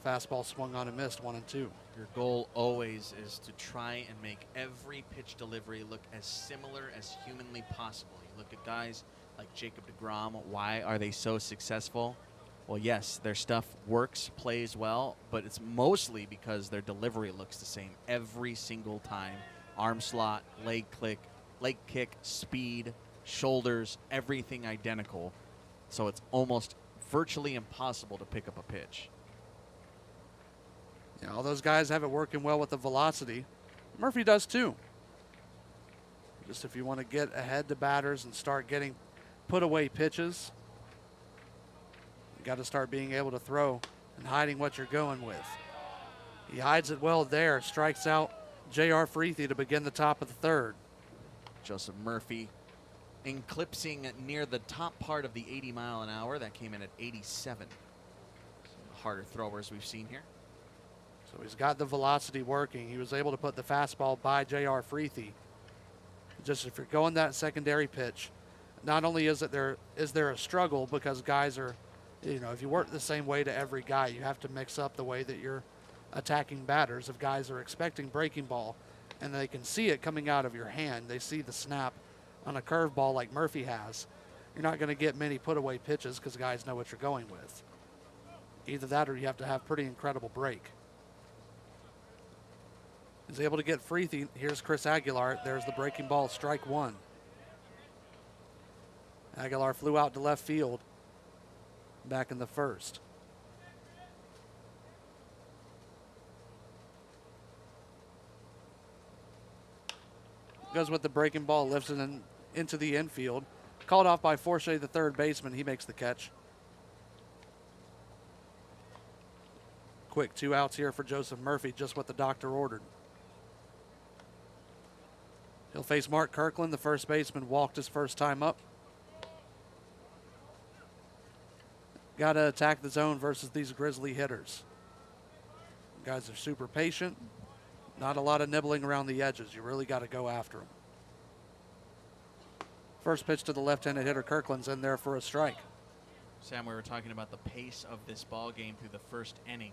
Fastball swung on and missed, 1-2. Your goal always is to try and make every pitch delivery look as similar as humanly possible. You look at guys like Jacob deGrom. Why are they so successful? Well, yes, their stuff works, plays well, but it's mostly because their delivery looks the same every single time. Arm slot, leg kick, speed, shoulders, everything identical. So it's almost virtually impossible to pick up a pitch. Yeah, all those guys have it working well with the velocity. Murphy does too. Just if you want to get ahead to batters and start getting put away pitches, you got to start being able to throw and hiding what you're going with. He hides it well there, strikes out J.R. Freethy to begin the top of the third. Joseph Murphy eclipsing near the top part of the 80 mile an hour. That came in at 87. Some harder throwers we've seen here. So he's got the velocity working. He was able to put the fastball by J.R. Freethy. Just if you're going that secondary pitch, not only is there a struggle because guys are, if you work the same way to every guy, you have to mix up the way that you're attacking batters. If guys are expecting breaking ball and they can see it coming out of your hand, they see the snap on a curveball like Murphy has, you're not going to get many put away pitches because guys know what you're going with. Either that or you have to have pretty incredible break. He's able to get free. Here's Chris Aguilar. There's the breaking ball, strike one. Aguilar flew out to left field back in the first. Goes with the breaking ball, lifts it into the infield. Called off by Forche, the third baseman. He makes the catch. Quick 2 outs here for Joseph Murphy, just what the doctor ordered. He'll face Mark Kirkland, the first baseman, walked his first time up. Got to attack the zone versus these Grizzly hitters. Guys are super patient. Not a lot of nibbling around the edges. You really got to go after them. First pitch to the left-handed hitter. Kirkland's in there for a strike. Sam, we were talking about the pace of this ball game through the first inning.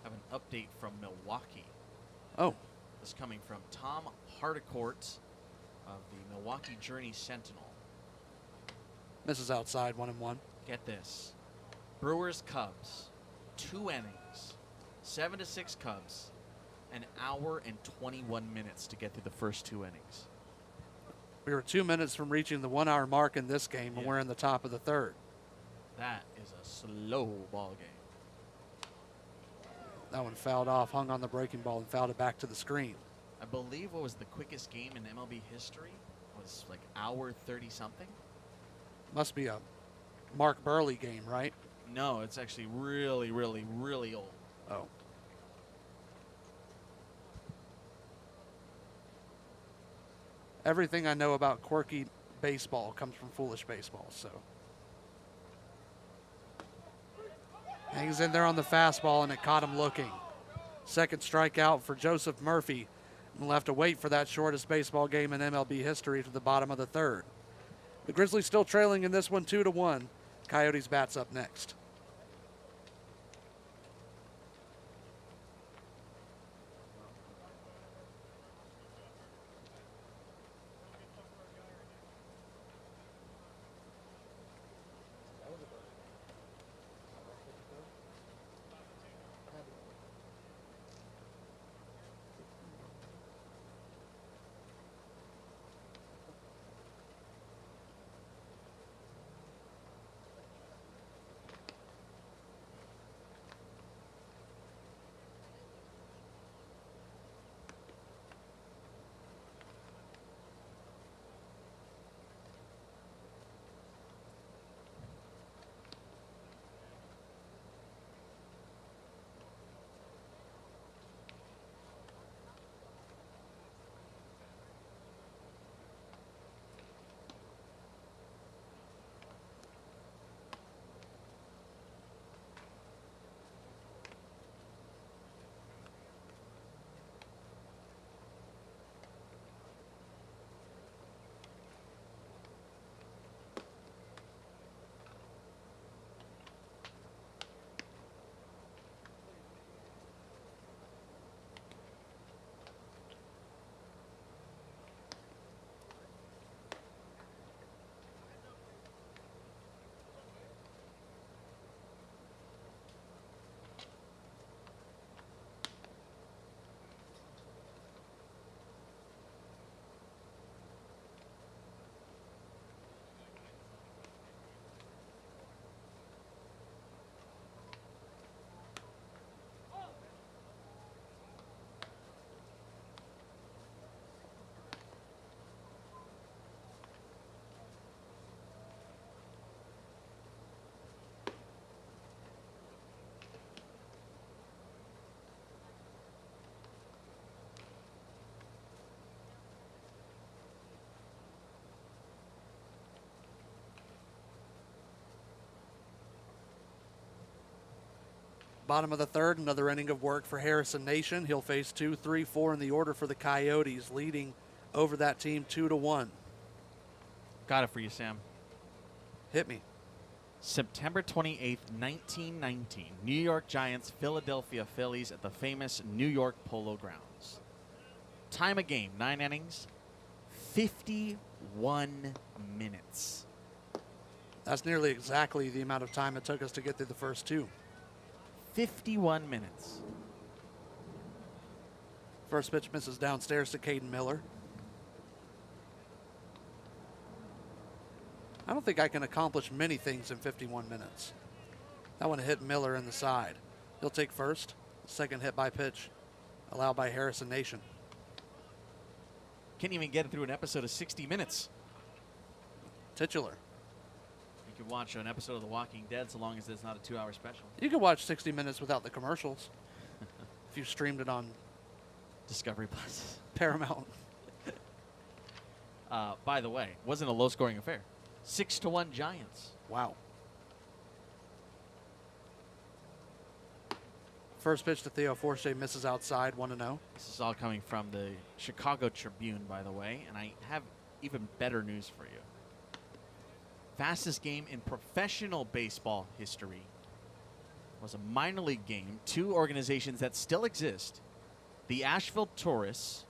Have an update from Milwaukee. Oh. This coming from Tom Hardicourt of the Milwaukee Journey Sentinel. Misses outside, 1-1. Get this. Brewers Cubs, 2 innings, 7-6 Cubs, an hour and 21 minutes to get through the first 2 innings. We were 2 minutes from reaching the 1 hour mark in this game, and we're in the top of the third. That is a slow ball game. That one fouled off, hung on the breaking ball, and fouled it back to the screen. I believe what was the quickest game in MLB history was like hour 30 something. Must be a Mark Burley game, right? No, it's actually really, really, really old. Oh. Everything I know about quirky baseball comes from Foolish Baseball, so. Hangs in there on the fastball, and it caught him looking. Second strikeout for Joseph Murphy. And we'll have to wait for that shortest baseball game in MLB history to the bottom of the third. The Grizzlies still trailing in this one 2-1. Coyotes bats up next. Bottom of the third, another inning of work for Harrison Nation. He'll face 2, 3, 4 in the order for the Coyotes, leading over that team 2-1. Got it for you, Sam. Hit me. September 28th, 1919, New York Giants, Philadelphia Phillies at the famous New York Polo Grounds. Time of game, 9 innings, 51 minutes. That's nearly exactly the amount of time it took us to get through the first 2. 51 minutes. First pitch misses downstairs to Caden Miller. I don't think I can accomplish many things in 51 minutes. That one hit Miller in the side. He'll take first. Second hit by pitch allowed by Harrison Nation. Can't even get through an episode of 60 minutes. Titular. You could watch an episode of The Walking Dead so long as it's not a 2-hour special. You could watch 60 minutes without the commercials if you streamed it on Discovery Plus. Paramount. By the way, wasn't a low-scoring affair. 6-1 Giants. Wow. First pitch to Theo Forche misses outside, 1-0. This is all coming from the Chicago Tribune, by the way, and I have even better news for you. Fastest game in professional baseball history was a minor league game. Two organizations that still exist, the Asheville Tourists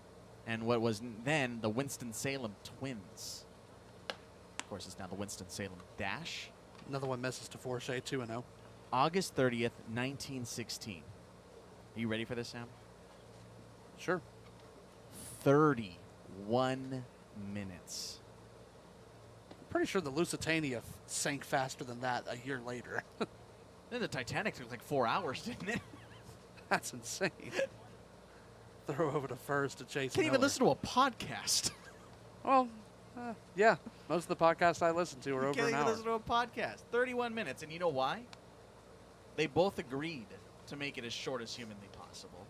and what was then the Winston-Salem Twins. Of course, it's now the Winston-Salem Dash. Another one misses to Forche, 2-0. August 30th, 1916. Are you ready for this, Sam? Sure. 31 minutes. Pretty sure the Lusitania sank faster than that a year later. Then the Titanic took like 4 hours, didn't it? That's insane. Throw over to first to Chase Can't Miller. even listen to a podcast. Well, yeah. Most of the podcasts I listen to are You over can't an even hour. listen to a podcast. 31 minutes, and you know why? They both agreed to make it as short as humanly possible.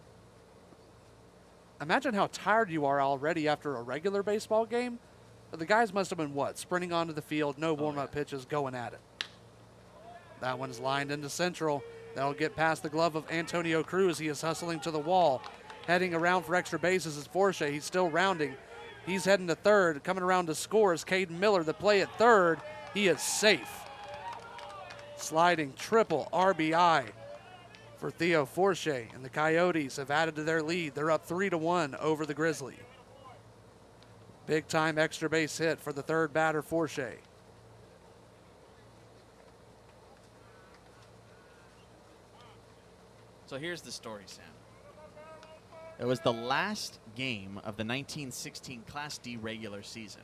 Imagine how tired you are already after a regular baseball game. The guys must have been, sprinting onto the field, no warm-up pitches, going at it. That one's lined into central. That'll get past the glove of Antonio Cruz. He is hustling to the wall. Heading around for extra bases is Forche. He's still rounding. He's heading to third. Coming around to score is Caden Miller. The play at third. He is safe. Sliding triple RBI for Theo Forche. And the Coyotes have added to their lead. They're up 3-1 over the Grizzly. Big time extra base hit for the third batter, Forche. So here's the story, Sam. It was the last game of the 1916 Class D regular season,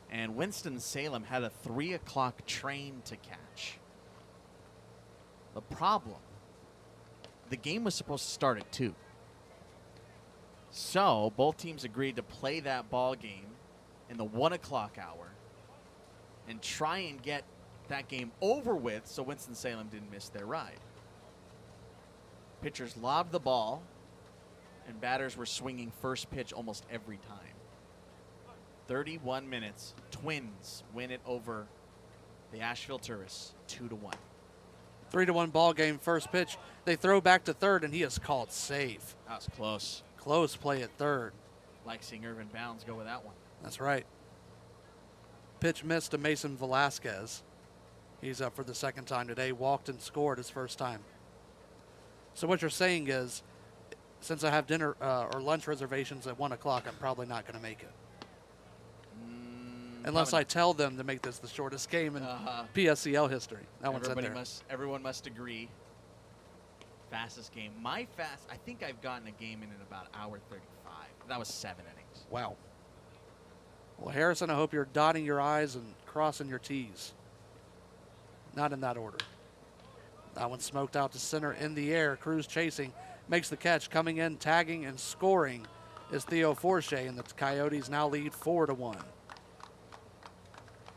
and Winston-Salem had a 3 o'clock train to catch. The problem, the game was supposed to start at 2. So both teams agreed to play that ball game in the 1 o'clock hour and try and get that game over with so Winston-Salem didn't miss their ride. Pitchers lobbed the ball, and batters were swinging first pitch almost every time. 31 minutes. Twins win it over the Asheville Tourists 2-1. 3-1 ball game, first pitch. They throw back to third, and he is called safe. That was close. Close play at third. Like seeing Irvin Bounds go with that one. That's right. Pitch missed to Mason Velasquez. He's up for the second time today. Walked and scored his first time. So what you're saying is, since I have dinner or lunch reservations at 1 o'clock, I'm probably not going to make it. Unless I tell them to make this the shortest game in PSCL history. That one's in there. Everyone must agree. Fastest game. I think I've gotten a game in about hour 35. That was 7 innings. Wow. Well, Harrison, I hope you're dotting your I's and crossing your T's. Not in that order. That one smoked out to center in the air. Cruz chasing, makes the catch, coming in, tagging, and scoring is Theo Forche, and the Coyotes now lead 4-1.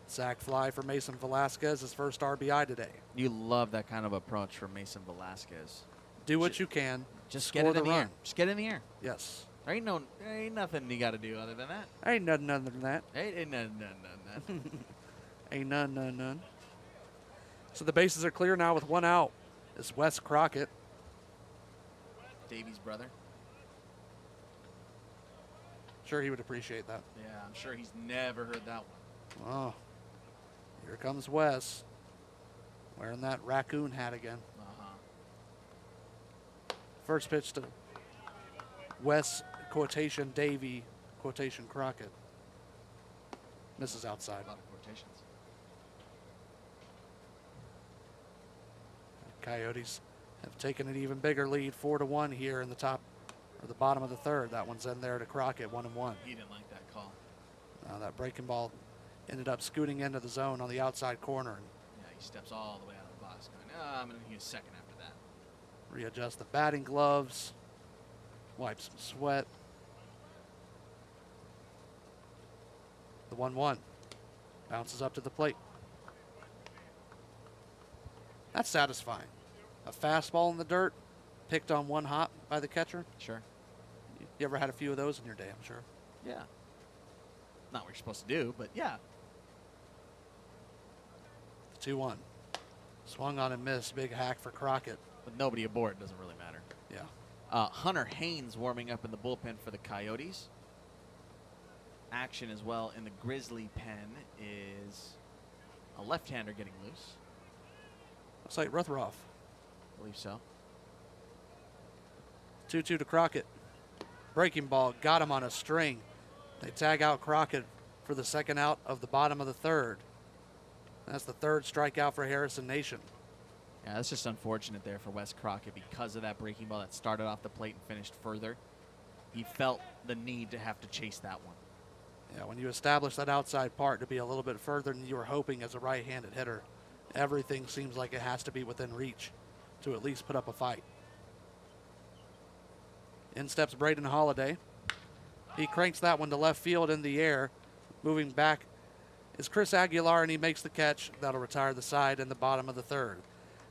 Sack fly for Mason Velasquez, his first RBI today. You love that kind of approach from Mason Velasquez. Do what you can. Just score get it the in the run. air. Just get in the air. Yes. There ain't nothing you got to do other than that. Ain't nothing other than that. Ain't nothing. Ain't none. So the bases are clear now with 1 out. It's Wes Crockett. Davy's brother. Sure, he would appreciate that. Yeah, I'm sure he's never heard that one. Oh, here comes Wes, wearing that raccoon hat again. First pitch to Wes, quotation Davy, quotation Crockett. Misses outside. A lot of quotations. Coyotes have taken an even bigger lead, 4-1 here in the top or the bottom of the third. That one's in there to Crockett, 1-1. He didn't like that call. That breaking ball ended up scooting into the zone on the outside corner. Yeah, he steps all the way out of the box going, oh, I'm going to use second after that. Readjust the batting gloves, wipe some sweat. The 1-1 bounces up to the plate. That's satisfying. A fastball in the dirt, picked on one hop by the catcher. Sure. You ever had a few of those in your day, I'm sure. Yeah. Not what you're supposed to do, but yeah. 2-1. Swung on and missed. Big hack for Crockett. With nobody aboard, doesn't really matter. Yeah. Hunter Haynes warming up in the bullpen for the Coyotes. Action as well in the Grizzly pen is a left-hander getting loose. Looks like Ruthroff. I believe so. 2-2 to Crockett. Breaking ball got him on a string. They tag out Crockett for the second out of the bottom of the third. That's the third strikeout for Harrison Nation. Yeah, that's just unfortunate there for Wes Crockett because of that breaking ball that started off the plate and finished further. He felt the need to have to chase that one. Yeah, when you establish that outside part to be a little bit further than you were hoping as a right-handed hitter, everything seems like it has to be within reach to at least put up a fight. In steps Braden Holiday. He cranks that one to left field in the air. Moving back is Chris Aguilar, and he makes the catch. That'll retire the side in the bottom of the third.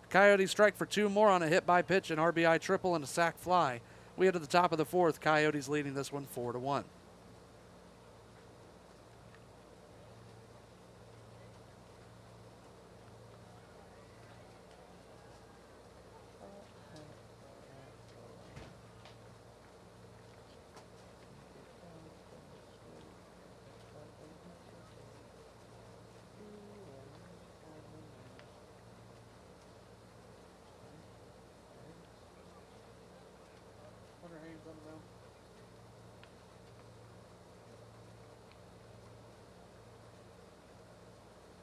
Coyotes strike for 2 more on a hit by pitch, an RBI triple, and a sac fly. We head to the top of the fourth. Coyotes leading this one 4-1.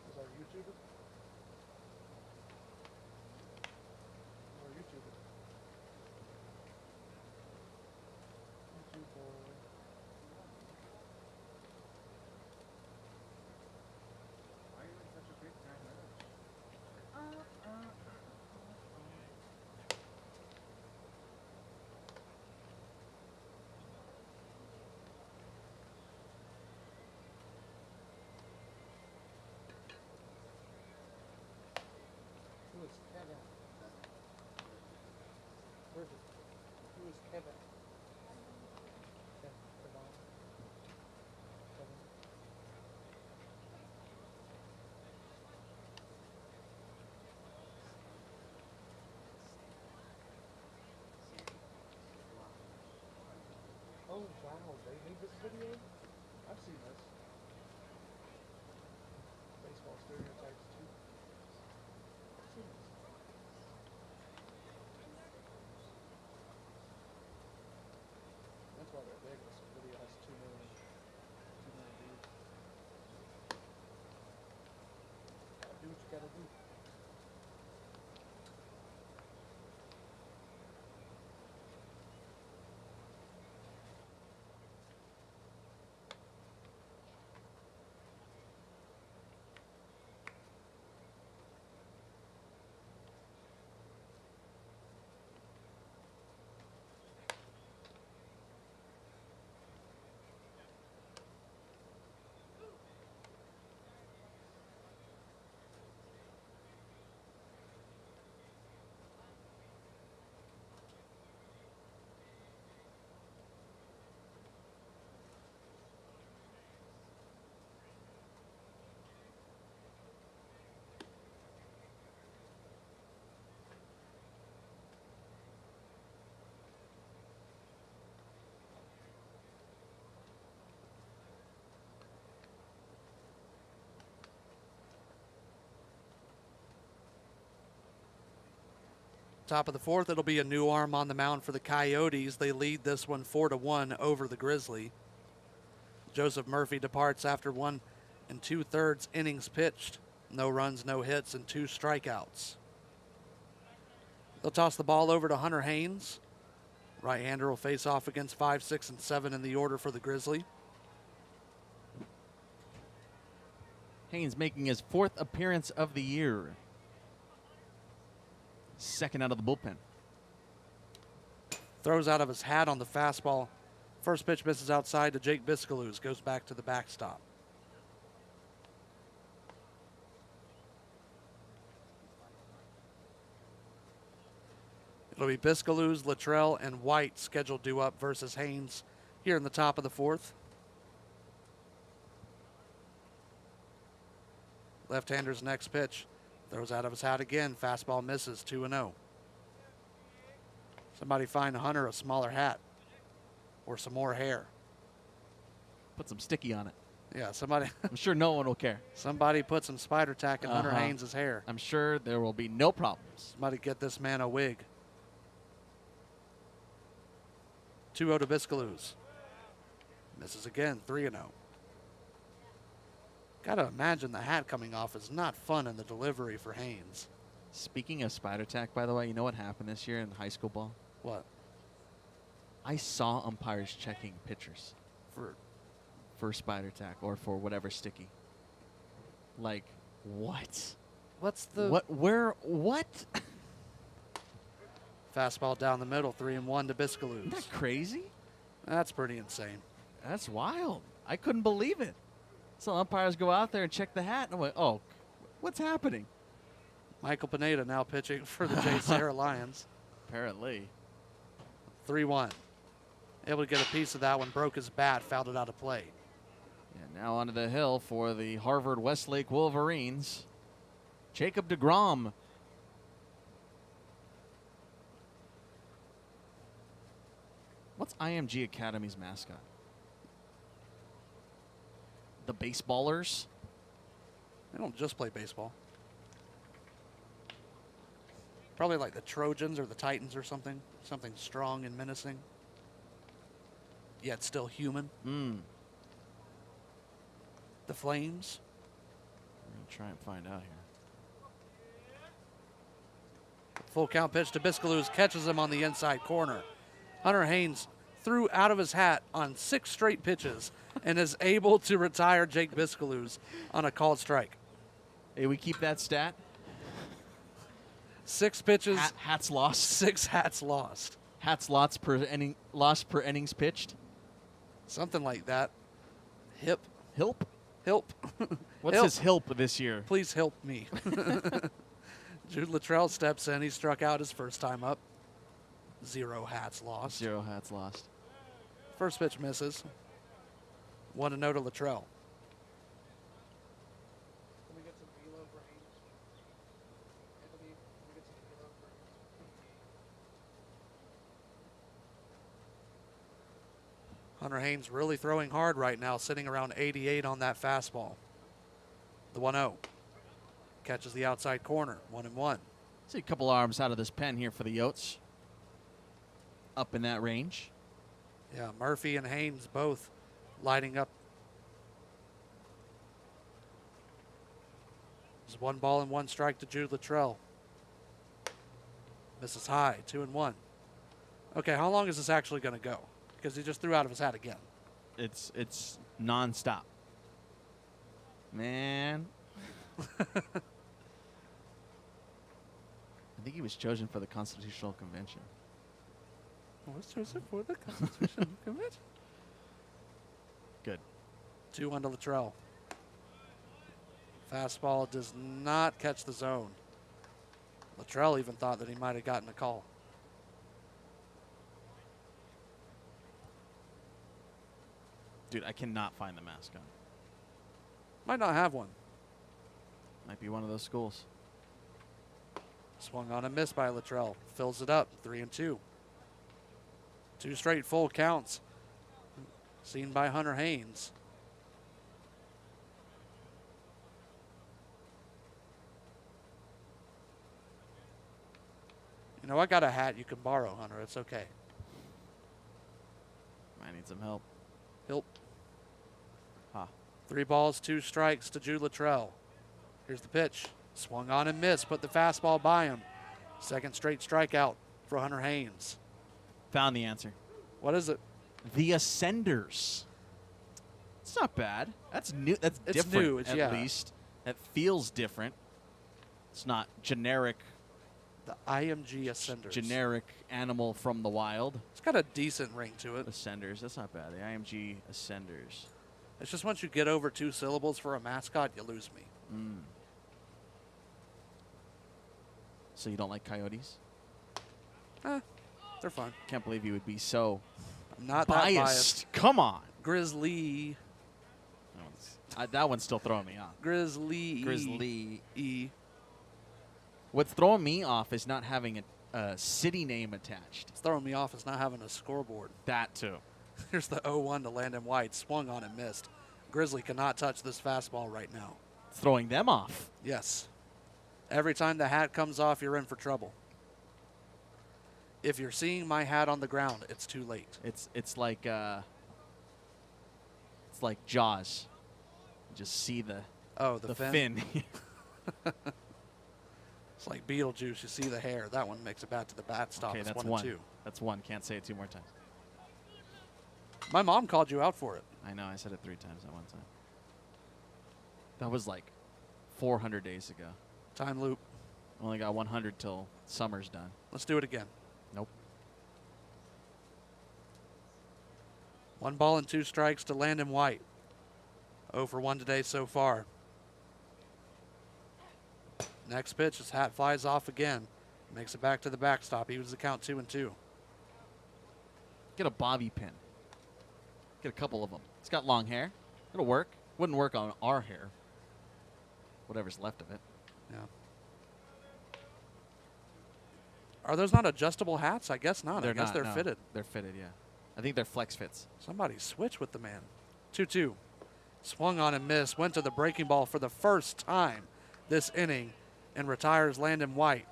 Is our YouTuber? Or YouTuber? YouTuber. Why are you in such a big time Who is Kevin? Where's it? Who is Kevin? Kevin. Kevin. Oh wow, they made this video? I've seen this. Baseball stereotypes too. I've seen this. That's why they're big. This video has 2 million views. Gotta do what you gotta do. Top of the fourth, it'll be a new arm on the mound for the Coyotes. They lead this one 4-1 over the Grizzly. Joseph Murphy departs after 1 2/3 innings pitched. No runs, no hits, and 2 strikeouts. They'll toss the ball over to Hunter Haynes. Right-hander will face off against 5, 6, and 7 in the order for the Grizzly. Haynes making his 4th appearance of the year. 2nd out of the bullpen. Throws out of his hat on the fastball. First pitch misses outside to Jake Biscaloos. Goes back to the backstop. It'll be Biscaloos, Luttrell, and White scheduled due up versus Haynes here in the top of the 4th. Left-hander's next pitch. Throws out of his hat again. Fastball misses, 2-0. Somebody find Hunter a smaller hat or some more hair. Put some sticky on it. Yeah, somebody. I'm sure no one will care. Somebody put some spider tack in Hunter Haynes' hair. I'm sure there will be no problems. Somebody get this man a wig. 2-0 to Biscaloos. Misses again, 3-0. Gotta imagine the hat coming off is not fun in the delivery for Haynes. Speaking of spider tack, by the way, you know what happened this year in high school ball? What? I saw umpires checking pitchers for spider tack or for whatever sticky. Like, what? What's the... What? Where? What? Fastball down the middle, 3-1 to Biscaloos. Isn't that crazy? That's pretty insane. That's wild. I couldn't believe it. So umpires go out there and check the hat, and I'm like, oh, what's happening? Michael Pineda now pitching for the J. Sarah Lions. Apparently. 3-1. Able to get a piece of that one, broke his bat, fouled it out of play. And now onto the hill for the Harvard Westlake Wolverines. Jacob deGrom. What's IMG Academy's mascot? The Baseballers? They don't just play baseball. Probably like the Trojans or the Titans or something. Something strong and menacing. Yet still human. The Flames. We're going to try and find out here. Full count pitch to Biscaloos. Catches him on the inside corner. Hunter Haynes threw out of his hat on 6 straight pitches and is able to retire Jake Biscaloos on a called strike. Hey, we keep that stat? 6 pitches. Hats lost. 6 hats lost. Hats lost per innings pitched. Something like that. Hilp. What's his hilp this year? Please help me. Jude Luttrell steps in. He struck out his first time up. 0 hats lost. 0 hats lost. First pitch misses. 1-0 to Luttrell. Hunter Haynes really throwing hard right now, sitting around 88 on that fastball. The 1-0. Catches the outside corner, 1-1. See a couple arms out of this pen here for the Yotes. Up in that range. Yeah, Murphy and Haynes both lighting up. There's 1 ball and 1 strike to Jude Luttrell. Misses high, 2-1. Okay, how long is this actually going to go? Because he just threw out of his hat again. It's nonstop. Man. I think he was chosen for the Constitutional Convention. Was chosen for the Constitutional Convention. Good. 2-1 to Luttrell. Fastball does not catch the zone. Luttrell even thought that he might have gotten a call. Dude, I cannot find the mascot. Might not have one. Might be one of those schools. Swung on and missed by Luttrell. Fills it up, 3-2. 2 straight full counts. Seen by Hunter Haynes. You know, I got a hat you can borrow, Hunter. It's okay. I need some help. Help. Huh. 3 balls, 2 strikes to Jude Luttrell. Here's the pitch. Swung on and missed. Put the fastball by him. Second straight strikeout for Hunter Haynes. Found the answer. What is it? The Ascenders. It's not bad. That's new. That's It's different, new, it's- at yeah. least. That feels different. It's not generic, The IMG Ascenders. generic animal from the wild. It's got a decent ring to it. Ascenders. That's not bad. The IMG Ascenders. It's just once you get over 2 syllables for a mascot, you lose me. So you don't like Coyotes? They're fun. Can't believe you would be so I'm not biased. that biased. Come on. Grizzly. That one's still throwing me off. Grizzly. Grizzly. E. What's throwing me off is not having a city name attached. It's throwing me off is not having a scoreboard. That too. Here's the 0-1 to Landon White. Swung on and missed. Grizzly cannot touch this fastball right now. It's throwing them off. Yes. Every time the hat comes off, you're in for trouble. If you're seeing my hat on the ground, it's too late. It's like Jaws. You just see the The fin. It's like Beetlejuice. You see the hair. That one makes it back to the bat stop. Okay, It's that's 1 and 2. That's one. Can't say it 2 more times. My mom called you out for it. I know. I said it 3 times at one time. That was like 400 days ago. Time loop. Only got 100 till summer's done. Let's do it again. Nope. 1 ball and 2 strikes to Landon White. 0 for 1 today so far. Next pitch, his hat flies off again. Makes it back to the backstop. He was the count 2 and 2. Get a bobby pin. Get a couple of them. It's got long hair. It'll work. Wouldn't work on our hair. Whatever's left of it. Yeah. Are those not adjustable hats? I guess not. I guess not, they're no. fitted. They're fitted, yeah. I think they're flex fits. Somebody switch with the man. 2-2. Swung on and missed. Went to the breaking ball for the first time this inning and retires Landon White.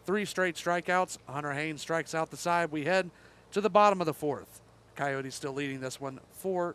3 straight strikeouts. Hunter Haynes strikes out the side. We head to the bottom of the 4th. Coyotes still leading this one 4-1.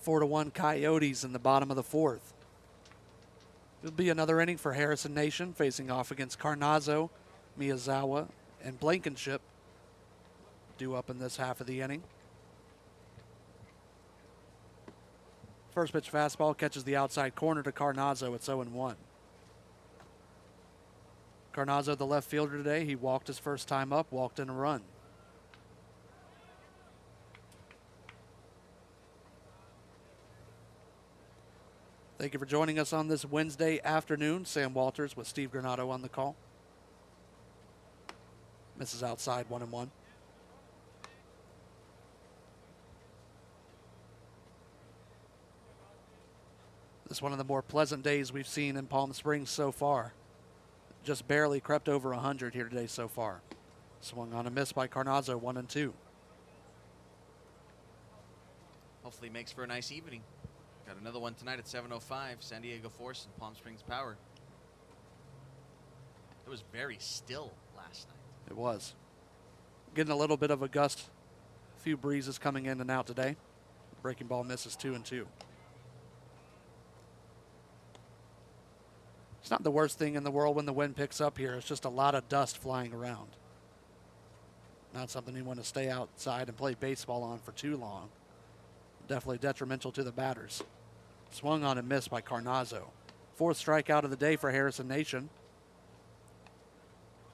4-1 Coyotes in the bottom of the fourth. It'll be another inning for Harrison Nation facing off against Carnazzo, Miyazawa, and Blankenship due up in this half of the inning. First pitch fastball catches the outside corner to Carnazzo. It's 0-1. Carnazzo, the left fielder today, he walked his first time up, walked in a run. Thank you for joining us on this Wednesday afternoon. Sam Walters with Steve Granato on the call. Misses outside, 1-1. This is one of the more pleasant days we've seen in Palm Springs so far. Just barely crept over 100 here today so far. Swung on a miss by Carnazzo, 1-2. Hopefully makes for a nice evening. Got another one tonight at 7:05, San Diego Force and Palm Springs Power. It was very still last night. It was. Getting a little bit of a gust, a few breezes coming in and out today. Breaking ball misses 2-2. It's not the worst thing in the world when the wind picks up here. It's just a lot of dust flying around. Not something you want to stay outside and play baseball on for too long. Definitely detrimental to the batters. Swung on and missed by Carnazzo. Fourth strikeout of the day for Harrison Nation.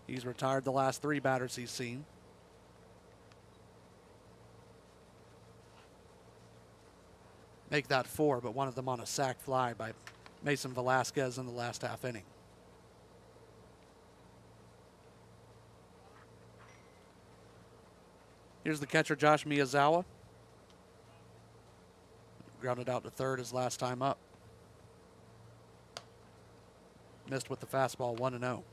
He's retired the last 3 batters he's seen. Make that 4, but one of them on a sac fly by Mason Velasquez in the last half inning. Here's the catcher, Josh Miyazawa. Grounded out to third his last time up. Missed with the fastball, 1-0.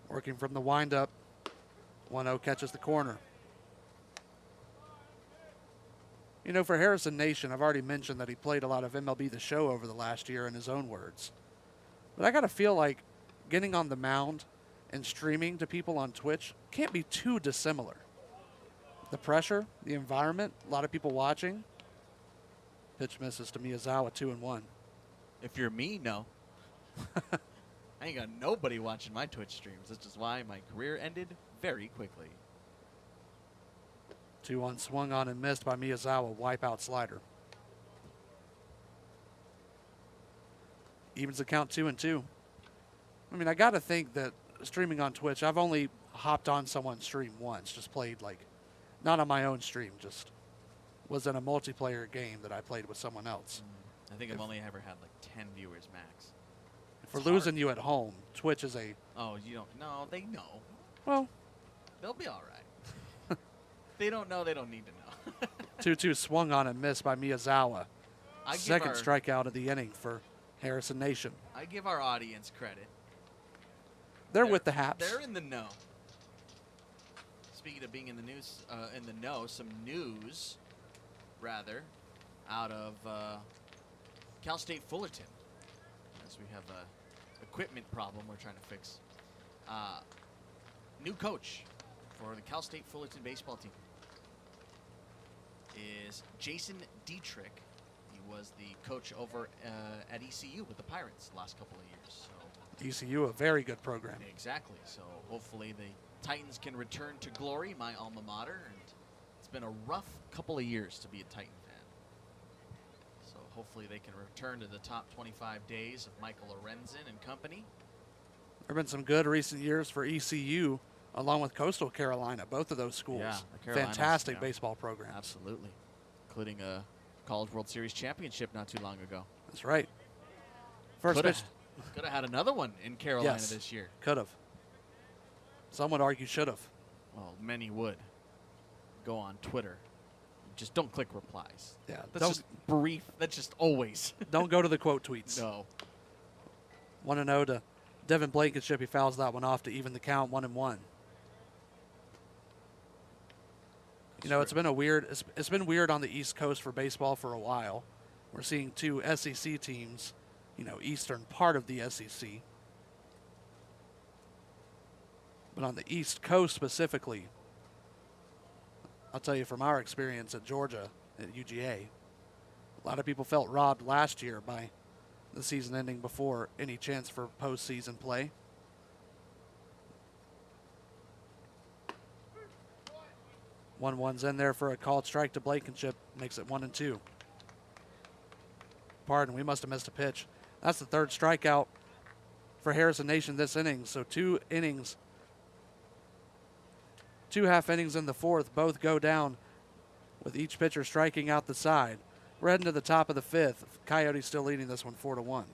Working from the windup, 1-0 catches the corner. You know, for Harrison Nation, I've already mentioned that he played a lot of MLB The Show over the last year in his own words. But I got to feel like getting on the mound and streaming to people on Twitch can't be too dissimilar. The pressure, the environment, a lot of people watching. Pitch misses to Miyazawa, 2-1. If you're me, no. I ain't got nobody watching my Twitch streams. This is why my career ended very quickly. 2-1 swung on and missed by Miyazawa, wipeout slider. Evens the count, 2-2. I mean, I got to think that streaming on Twitch, I've only hopped on someone's stream once, just played like, not on my own stream, just was in a multiplayer game that I played with someone else. I think I've only ever had like 10 viewers max. If we're losing you at home, Twitch is a... Oh, you don't... No, they know. Well... They'll be all right. They don't know, they don't need to know. 2-2 swung on and missed by Miyazawa. Second strikeout of the inning for Harrison Nation. I give our audience credit. They're with the Haps. They're in the know. Speaking of being in the news, in the know, some news, rather, out of Cal State Fullerton. As we have a equipment problem we're trying to fix. New coach for the Cal State Fullerton baseball team is Jason Dietrich. He was the coach over at ECU with the Pirates the last couple of years. So ECU, a very good program. Exactly. So hopefully the Titans can return to glory, my alma mater. And it's been a rough couple of years to be a Titan fan. So hopefully they can return to the top 25 days of Michael Lorenzen and company. There have been some good recent years for ECU, along with Coastal Carolina, both of those schools. Yeah, fantastic baseball programs. Absolutely. Including a College World Series championship not too long ago. That's right. First pitch. Could have had another one in Carolina this year. Could have. Some would argue should have. Well, many would. Go on Twitter. Just don't click replies. Yeah. That's just brief. That's just always. Don't go to the quote tweets. No. 1-0 to Devin Blankenship. He fouls that one off to even the count, 1-1. You know, it's been it's been weird on the East Coast for baseball for a while. We're seeing 2 SEC teams eastern part of the SEC. But on the East Coast specifically, I'll tell you from our experience at Georgia, at UGA, a lot of people felt robbed last year by the season ending before any chance for postseason play. One's in there for a called strike to Blankenship, makes it 1-2. Pardon, we must have missed a pitch. That's the third strikeout for Harrison Nation this inning. So 2 innings, 2 half innings in the fourth, both go down with each pitcher striking out the side. We're heading to the top of the fifth. Coyotes still leading this one 4-1.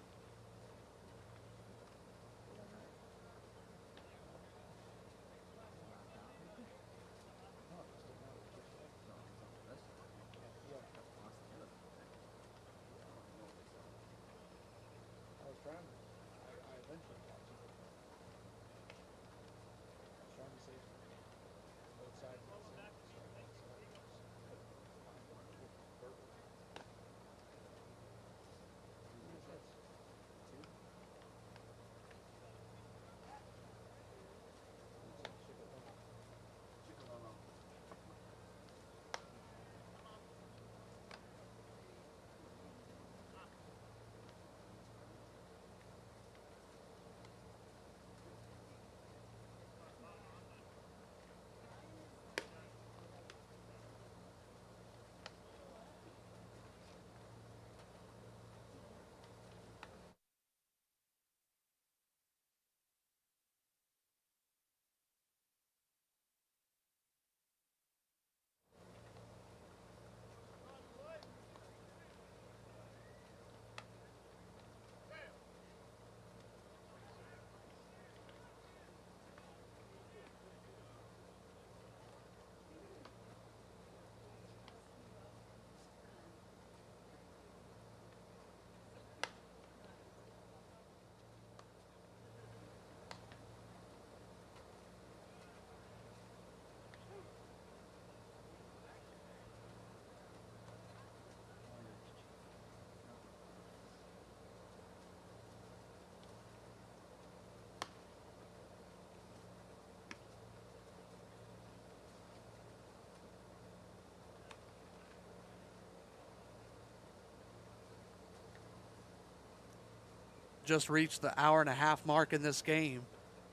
Just reached the hour-and-a-half mark in this game.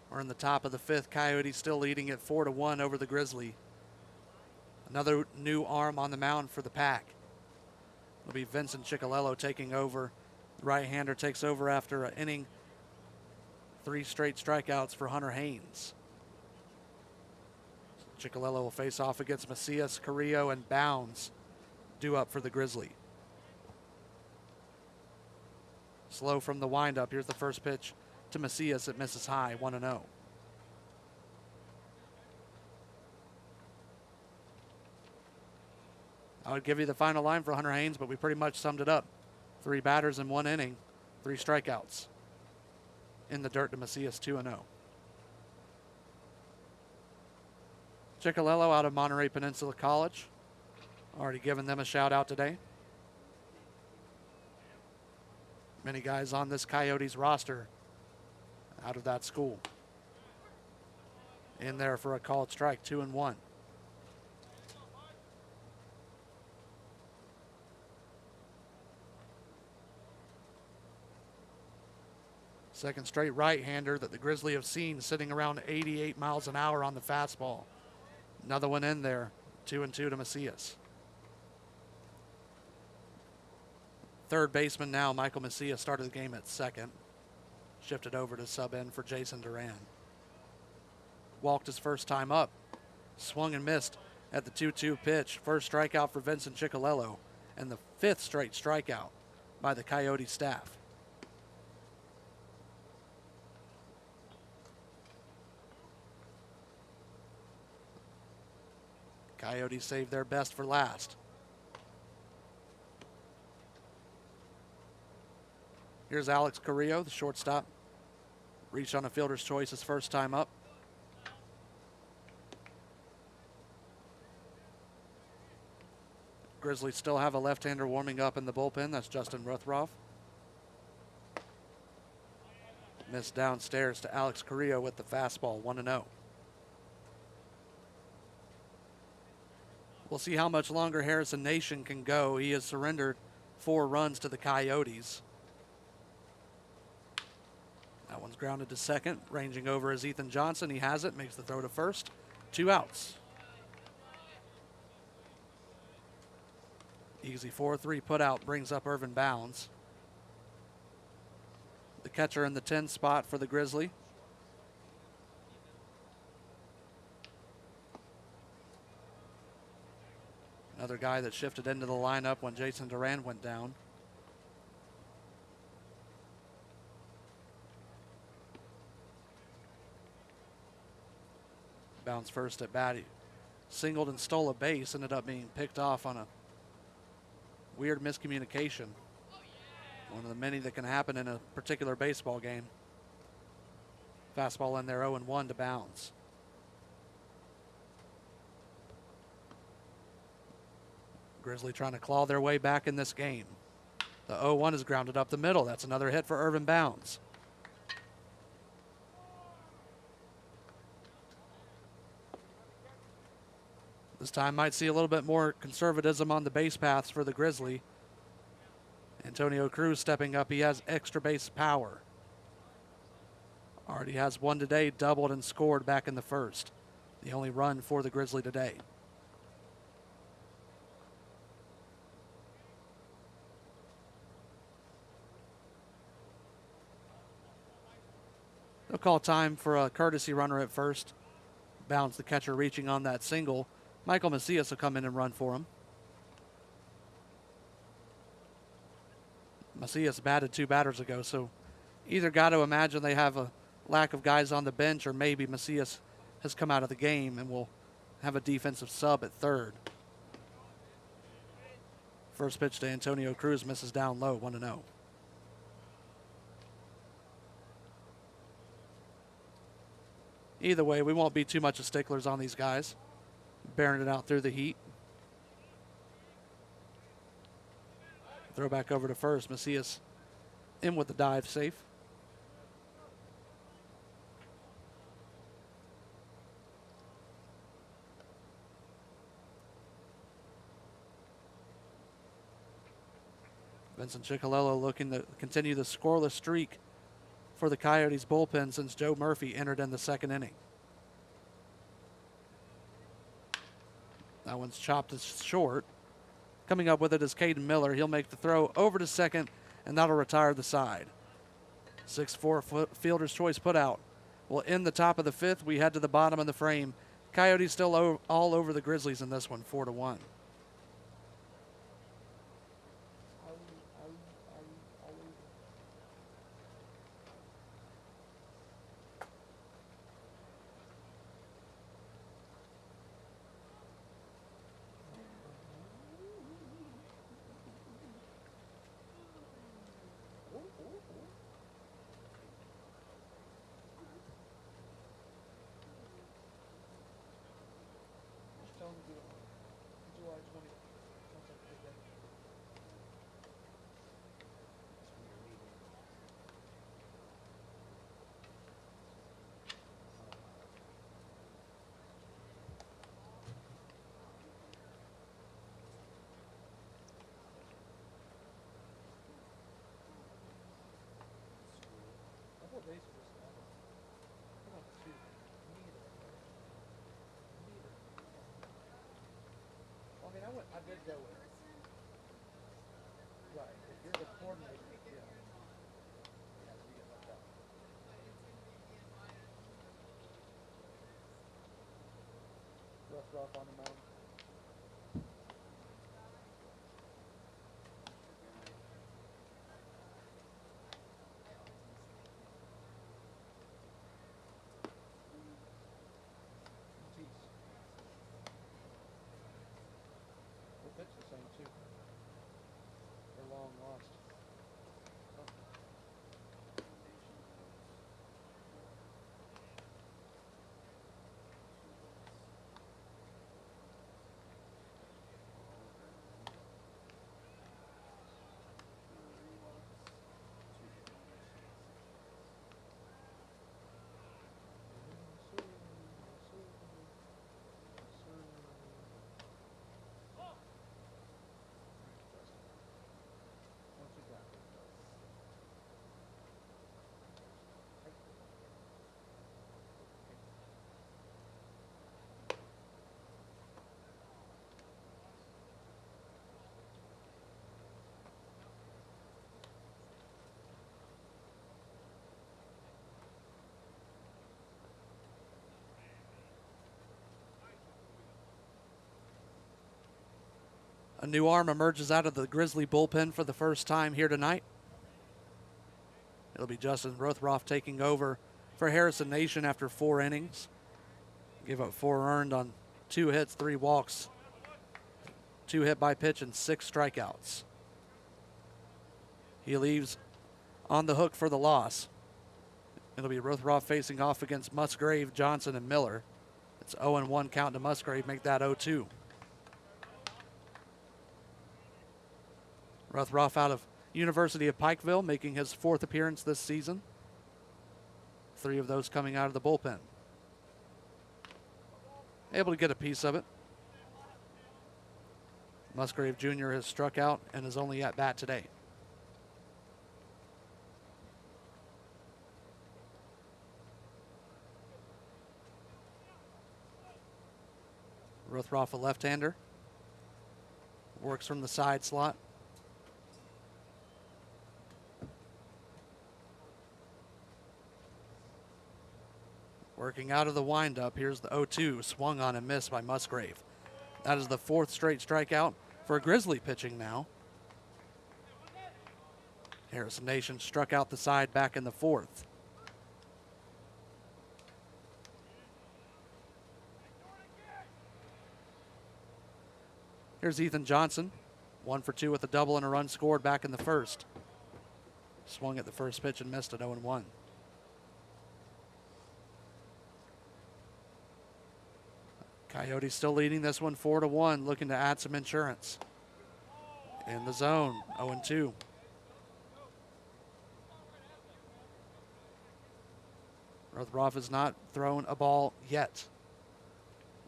We're in the top of the fifth. Coyotes still leading at 4-1 over the Grizzly. Another new arm on the mound for the Pack. It'll be Vincent Ciccolello taking over. The right-hander takes over after an inning. 3 straight strikeouts for Hunter Haynes. Ciccolello will face off against Macias, Carrillo, and Bounds, due up for the Grizzly. Slow from the windup. Here's the first pitch to Macias. It misses high, 1-0. I would give you the final line for Hunter Haynes, but we pretty much summed it up. 3 batters in 1 inning, 3 strikeouts. In the dirt to Macias, 2-0. Ciccolello out of Monterey Peninsula College. Already given them a shout out today. Many guys on this Coyotes roster out of that school. In there for a called strike, 2-1. Second straight right-hander that the Grizzly have seen, sitting around 88 miles an hour on the fastball. Another one in there, 2-2 to Macias. Third baseman now, Michael Macias, started the game at second. Shifted over to sub in for Jason Duran. Walked his first time up. Swung and missed at the 2-2 pitch. First strikeout for Vincent Ciccolello, and the 5th straight strikeout by the Coyote staff. Coyotes saved their best for last. Here's Alex Carrillo, the shortstop. Reached on a fielder's choice his first time up. Grizzlies still have a left-hander warming up in the bullpen. That's Justin Ruthroff. Missed downstairs to Alex Carrillo with the fastball, 1-0. We'll see how much longer Harrison Nation can go. He has surrendered 4 runs to the Coyotes. That one's grounded to second. Ranging over is Ethan Johnson. He has it, makes the throw to first. 2 outs. Easy 4-3 put out brings up Irvin Bounds. The catcher in the 10 spot for the Grizzly. Another guy that shifted into the lineup when Jason Duran went down. Bounds first at bat. He singled and stole a base, ended up being picked off on a weird miscommunication. One of the many that can happen in a particular baseball game. Fastball in there, 0-1 to Bounds. Grizzly trying to claw their way back in this game. The 0-1 is grounded up the middle. That's another hit for Irvin Bounds. This time might see a little bit more conservatism on the base paths for the Grizzly. Antonio Cruz stepping up. He has extra base power. Already has one today, doubled and scored back in the first. The only run for the Grizzly today. They'll call time for a courtesy runner at first. Bounds the catcher reaching on that single. Michael Macias will come in and run for him. Macias batted 2 batters ago, so either got to imagine they have a lack of guys on the bench, or maybe Macias has come out of the game and will have a defensive sub at third. First pitch to Antonio Cruz misses down low, 1-0. Either way, we won't be too much of sticklers on these guys. Bearing it out through the heat. Throw back over to first. Macias in with the dive, safe. Vincent Ciccolello looking to continue the scoreless streak for the Coyotes bullpen since Joe Murphy entered in the second inning. That one's chopped short. Coming up with it is Caden Miller. He'll make the throw over to second, and that'll retire the side. 6-4 fielder's choice put out. We'll end the top of the 5th. We head to the bottom of the frame. Coyotes still all over the Grizzlies in this one, 4-1. I did go with it. Right. If you're the coordinator, yeah. Yeah, so you get left out. Russ Ruff on the mound. A new arm emerges out of the Grizzly bullpen for the first time here tonight. It'll be Justin Rothroff taking over for Harrison Nation after 4 innings. Gave up 4 earned on 2 hits, 3 walks, 2 hit by pitch, and 6 strikeouts. He leaves on the hook for the loss. It'll be Rothroff facing off against Musgrave, Johnson, and Miller. It's 0-1 count to Musgrave, make that 0-2. Rothroff out of University of Pikeville, making his 4th appearance this season. 3 of those coming out of the bullpen. Able to get a piece of it. Musgrave Jr. has struck out and is only at bat today. Rothroff, a left-hander, works from the side slot. Working out of the windup, here's the 0-2, swung on and missed by Musgrave. That is the 4th straight strikeout for Grizzly pitching now. Harrison Nation struck out the side back in the 4th. Here's Ethan Johnson, 1 for 2 with a double and a run scored back in the 1st. Swung at the first pitch and missed at 0-1. Coyotes still leading this one 4-1, looking to add some insurance. In the zone, 0-2. Rothroff has not thrown a ball yet.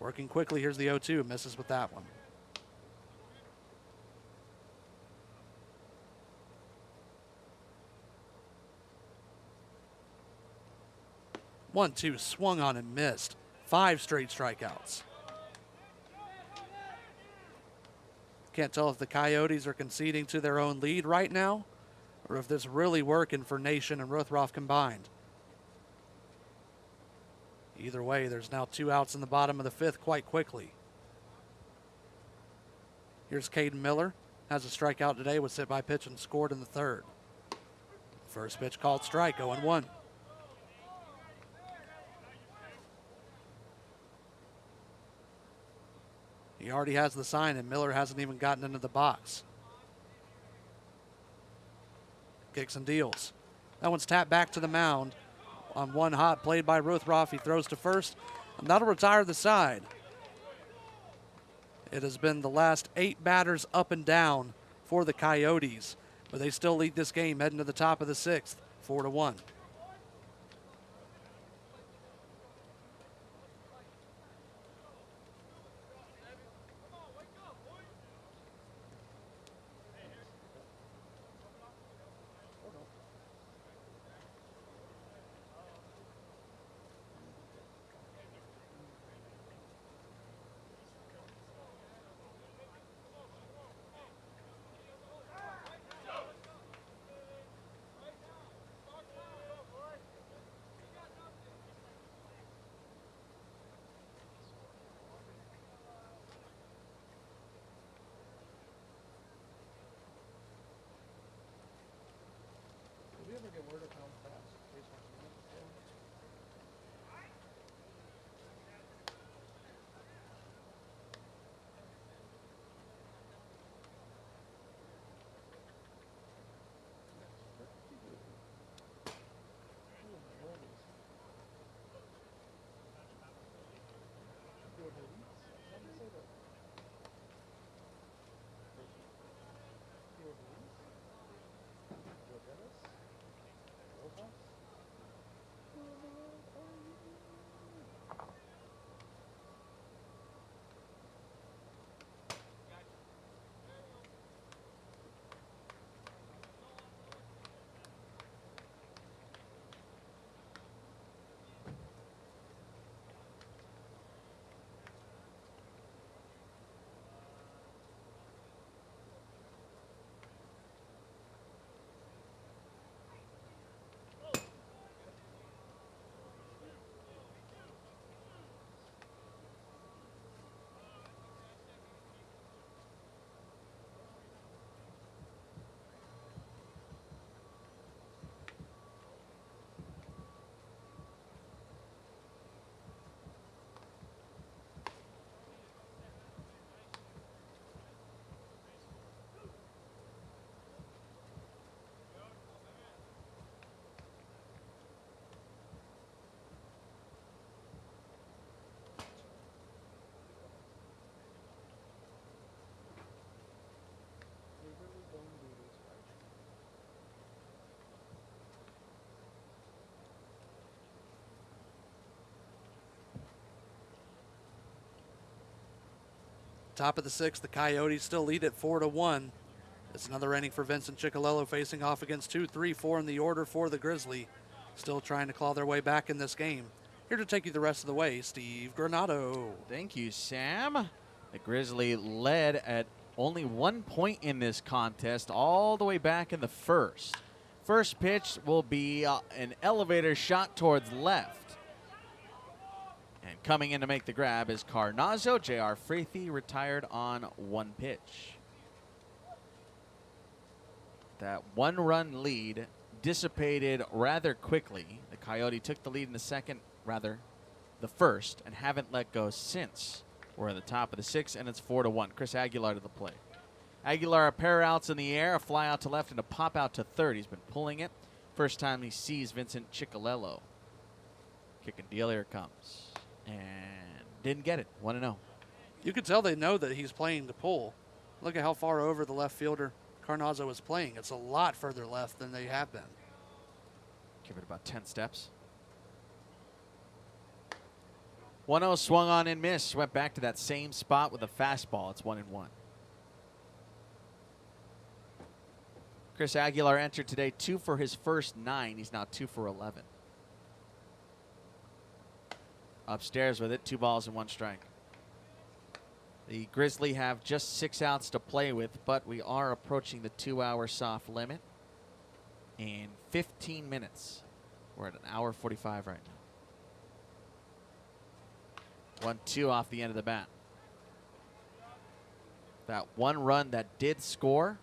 Working quickly, here's the 0-2, misses with that one. 1-2, swung on and missed. 5 straight strikeouts. Can't tell if the Coyotes are conceding to their own lead right now or if this really working for Nation and Rothroff combined. Either way, there's now 2 outs in the bottom of the 5th quite quickly. Here's Caden Miller. Has a strikeout today, was hit by pitch and scored in the 3rd. First pitch called strike, 0-1. He already has the sign, and Miller hasn't even gotten into the box. Kicks and deals. That one's tapped back to the mound on 1 hop, played by Rothroff. He throws to first, and that'll retire the side. It has been the last 8 batters up and down for the Coyotes, but they still lead this game heading to the top of the 6th, 4-1. Top of the sixth, the Coyotes still lead at 4-1. It's another inning for Vincent Ciccolello facing off against 2, 3, 4 in the order for the Grizzly. Still trying to claw their way back in this game. Here to take you the rest of the way, Steve Granado. Thank you, Sam. The Grizzly led at only 1 point in this contest all the way back in the first. First pitch will be an elevator shot towards left. And coming in to make the grab is Carnazzo. J.R. Freethy retired on 1 pitch. That 1-run lead dissipated rather quickly. The Coyote took the lead in the first, and haven't let go since. We're at the top of the sixth, and it's 4-1. Chris Aguilar to the plate. Aguilar, a pair outs in the air, a fly out to left, and a pop out to third. He's been pulling it. First time he sees Vincent Ciccolello. Kick and deal, here it comes. And didn't get it. 1-0. You can tell they know that he's playing to pull. Look at how far over the left fielder Carnazzo is playing. It's a lot further left than they have been. Give it about 10 steps. 1-0 swung on and missed. Went back to that same spot with a fastball. It's 1-1. Chris Aguilar entered today 2 for his first 9. He's now 2 for 11. Upstairs with it, 2 balls and 1 strike. The Grizzly have just 6 outs to play with, but we are approaching the 2-hour soft limit in 15 minutes. We're at 1:45 right now. 1-2 off the end of the bat. That 1 run that did score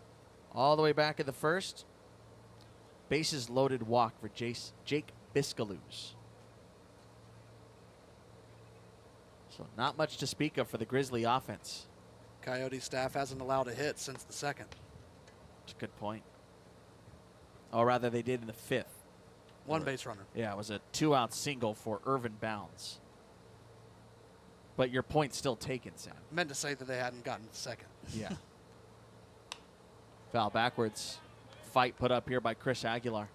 all the way back in the first. Bases loaded walk for Jake Biscaloos. So not much to speak of for the Grizzly offense. Coyote staff hasn't allowed a hit since the second. That's a good point. Or rather, they did in the 5th. 1 base runner. Yeah, it was a 2-out single for Irvin Bounds. But your point's still taken, Sam. Meant to say that they hadn't gotten the second. Yeah. Foul backwards. Fight put up here by Chris Aguilar.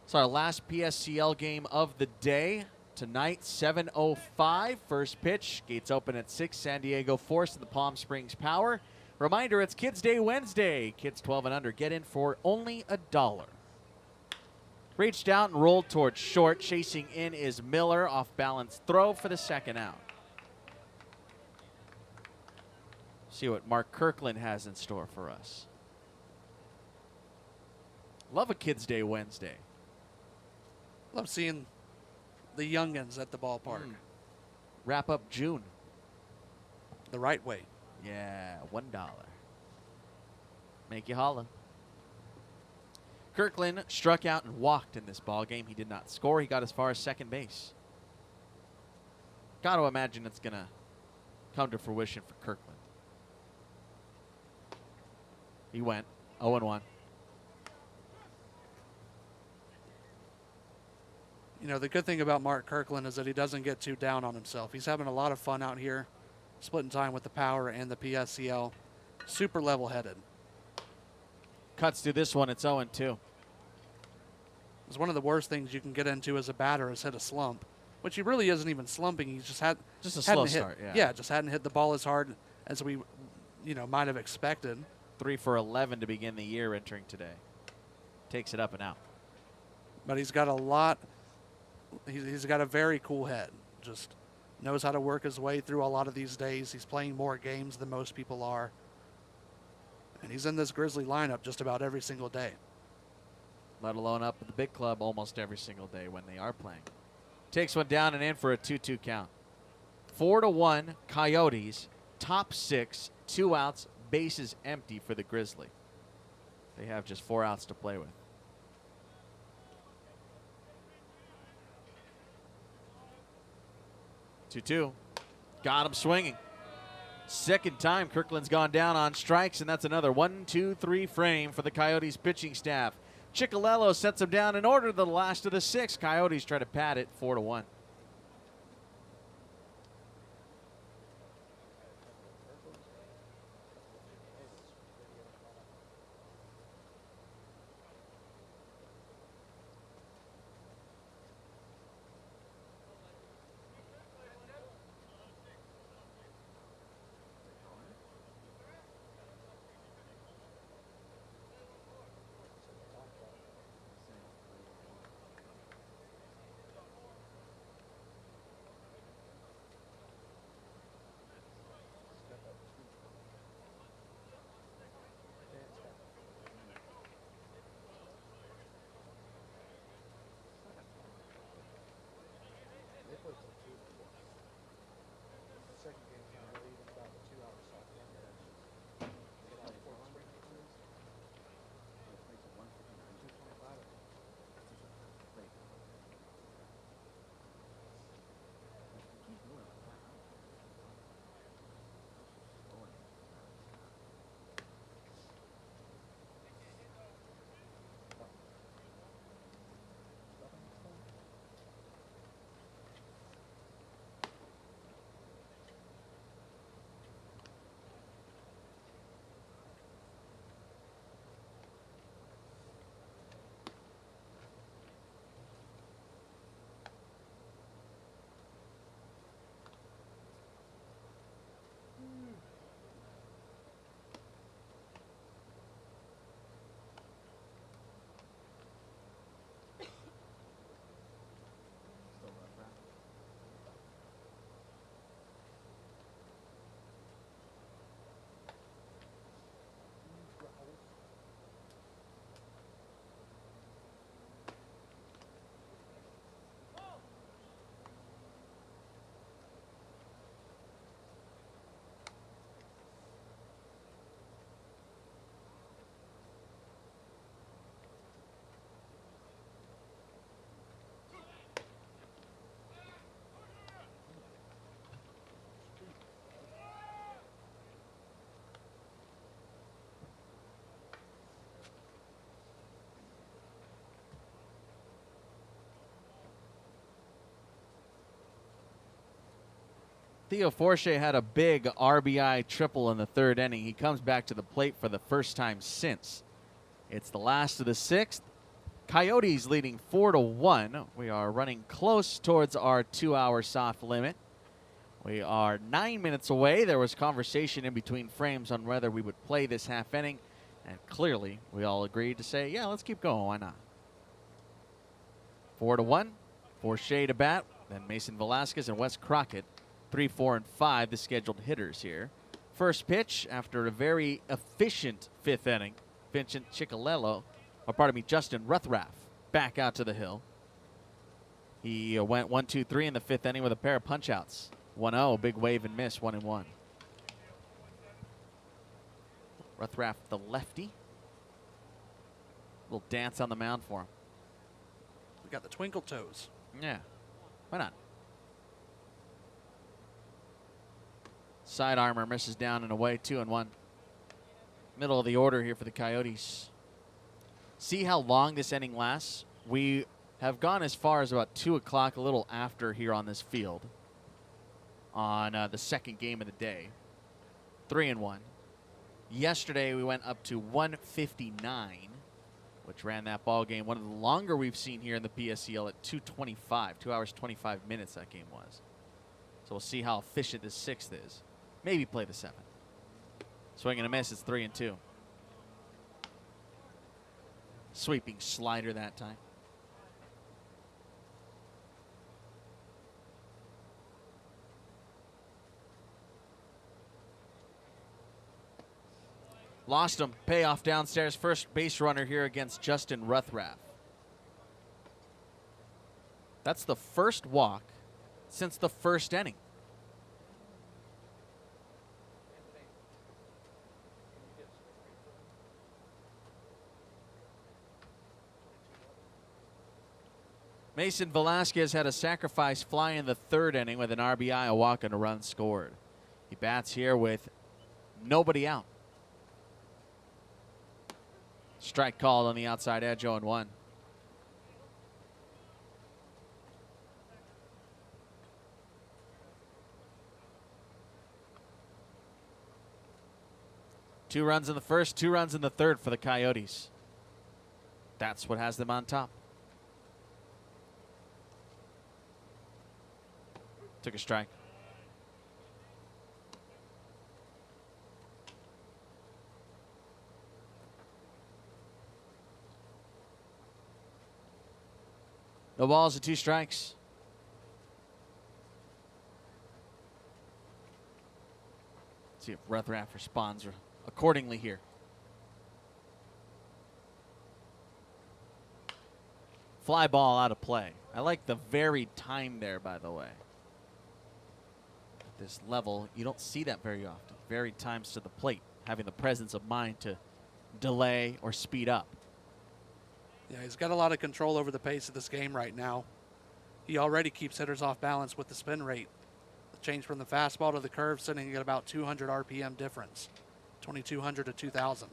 It's our last PSCL game of the day. Tonight, 7:05, first pitch. Gates open at 6. San Diego Force to the Palm Springs Power. Reminder, it's Kids Day Wednesday. Kids 12 and under get in for only $1. Reached out and rolled towards short. Chasing in is Miller. Off balance throw for the second out. See what Mark Kirkland has in store for us. Love a Kids Day Wednesday. Love seeing the youngins at the ballpark. Wrap up June. The right way. Yeah, $1. Make you holla. Kirkland struck out and walked in this ball game. He did not score. He got as far as second base. Got to imagine it's going to come to fruition for Kirkland. He went 0-1. You know, the good thing about Mark Kirkland is that he doesn't get too down on himself. He's having a lot of fun out here, splitting time with the Power and the PSCL. Super level-headed. Cuts to this one. It's 0-2. It's one of the worst things you can get into as a batter is hit a slump, which he really isn't even slumping. He's just hadn't a slow hit, start. just hadn't hit the ball as hard as we, might have expected. 3 for 11 to begin the year entering today. Takes it up and out. But he's got a lot. He's got a very cool head. Just knows how to work his way through a lot of these days. He's playing more games than most people are. And he's in this Grizzly lineup just about every single day. Let alone up at the big club almost every single day when they are playing. Takes one down and in for a 2-2 count. 4-1 Coyotes. Top 6, 2 outs, bases empty for the Grizzly. They have just 4 outs to play with. 2-2. Got him swinging. Second time Kirkland's gone down on strikes, and that's another 1-2-3 frame for the Coyotes pitching staff. Ciccolello sets him down in order to the last of the 6. Coyotes try to pad it 4-1. Theo Forche had a big RBI triple in the third inning. He comes back to the plate for the first time since. It's the last of the sixth. Coyotes leading 4-1. We are running close towards our 2-hour soft limit. We are 9 minutes away. There was conversation in between frames on whether we would play this half inning, and clearly we all agreed to say, yeah, let's keep going. Why not? 4-1. Forche to bat. Then Mason Velasquez and Wes Crockett, 3, 4, and 5, the scheduled hitters here. First pitch after a very efficient fifth inning. Vincent Ciccolello, or pardon me, Justin Ruthraff back out to the hill. He went 1, 2, 3 in the fifth inning with a pair of punch-outs. 1-0, big wave and miss, 1-1. Ruthraff, the lefty. Little dance on the mound for him. We got the twinkle toes. Yeah, why not? Side armor misses down and away, 2-1. Middle of the order here for the Coyotes. See how long this inning lasts? We have gone as far as about 2 o'clock, a little after here on this field, on the second game of the day. 3-1. Yesterday we went up to 1:59, which ran that ball game. One of the longer we've seen here in the PSCL at 2:25, 2 hours 25 minutes that game was. So we'll see how efficient this sixth is. Maybe play the seventh. Swing and a miss. It's 3-2. Sweeping slider that time. Lost him. Payoff downstairs. First base runner here against Justin Ruthraff. That's the first walk since the first inning. Mason Velasquez had a sacrifice fly in the third inning with an RBI, a walk, and a run scored. He bats here with nobody out. Strike called on the outside edge, 0-1. Two runs in the first, 2 runs in the third for the Coyotes. That's what has them on top. Took a strike. No balls and 2 strikes. Let's see if Ruthraff responds accordingly here. Fly ball out of play. I like the very time there, by the way. At this level, you don't see that very often. Very times to the plate, having the presence of mind to delay or speed up. Yeah, he's got a lot of control over the pace of this game right now. He already keeps hitters off balance with the spin rate. The change from the fastball to the curve sitting at about 200 RPM difference, 2,200 to 2,000.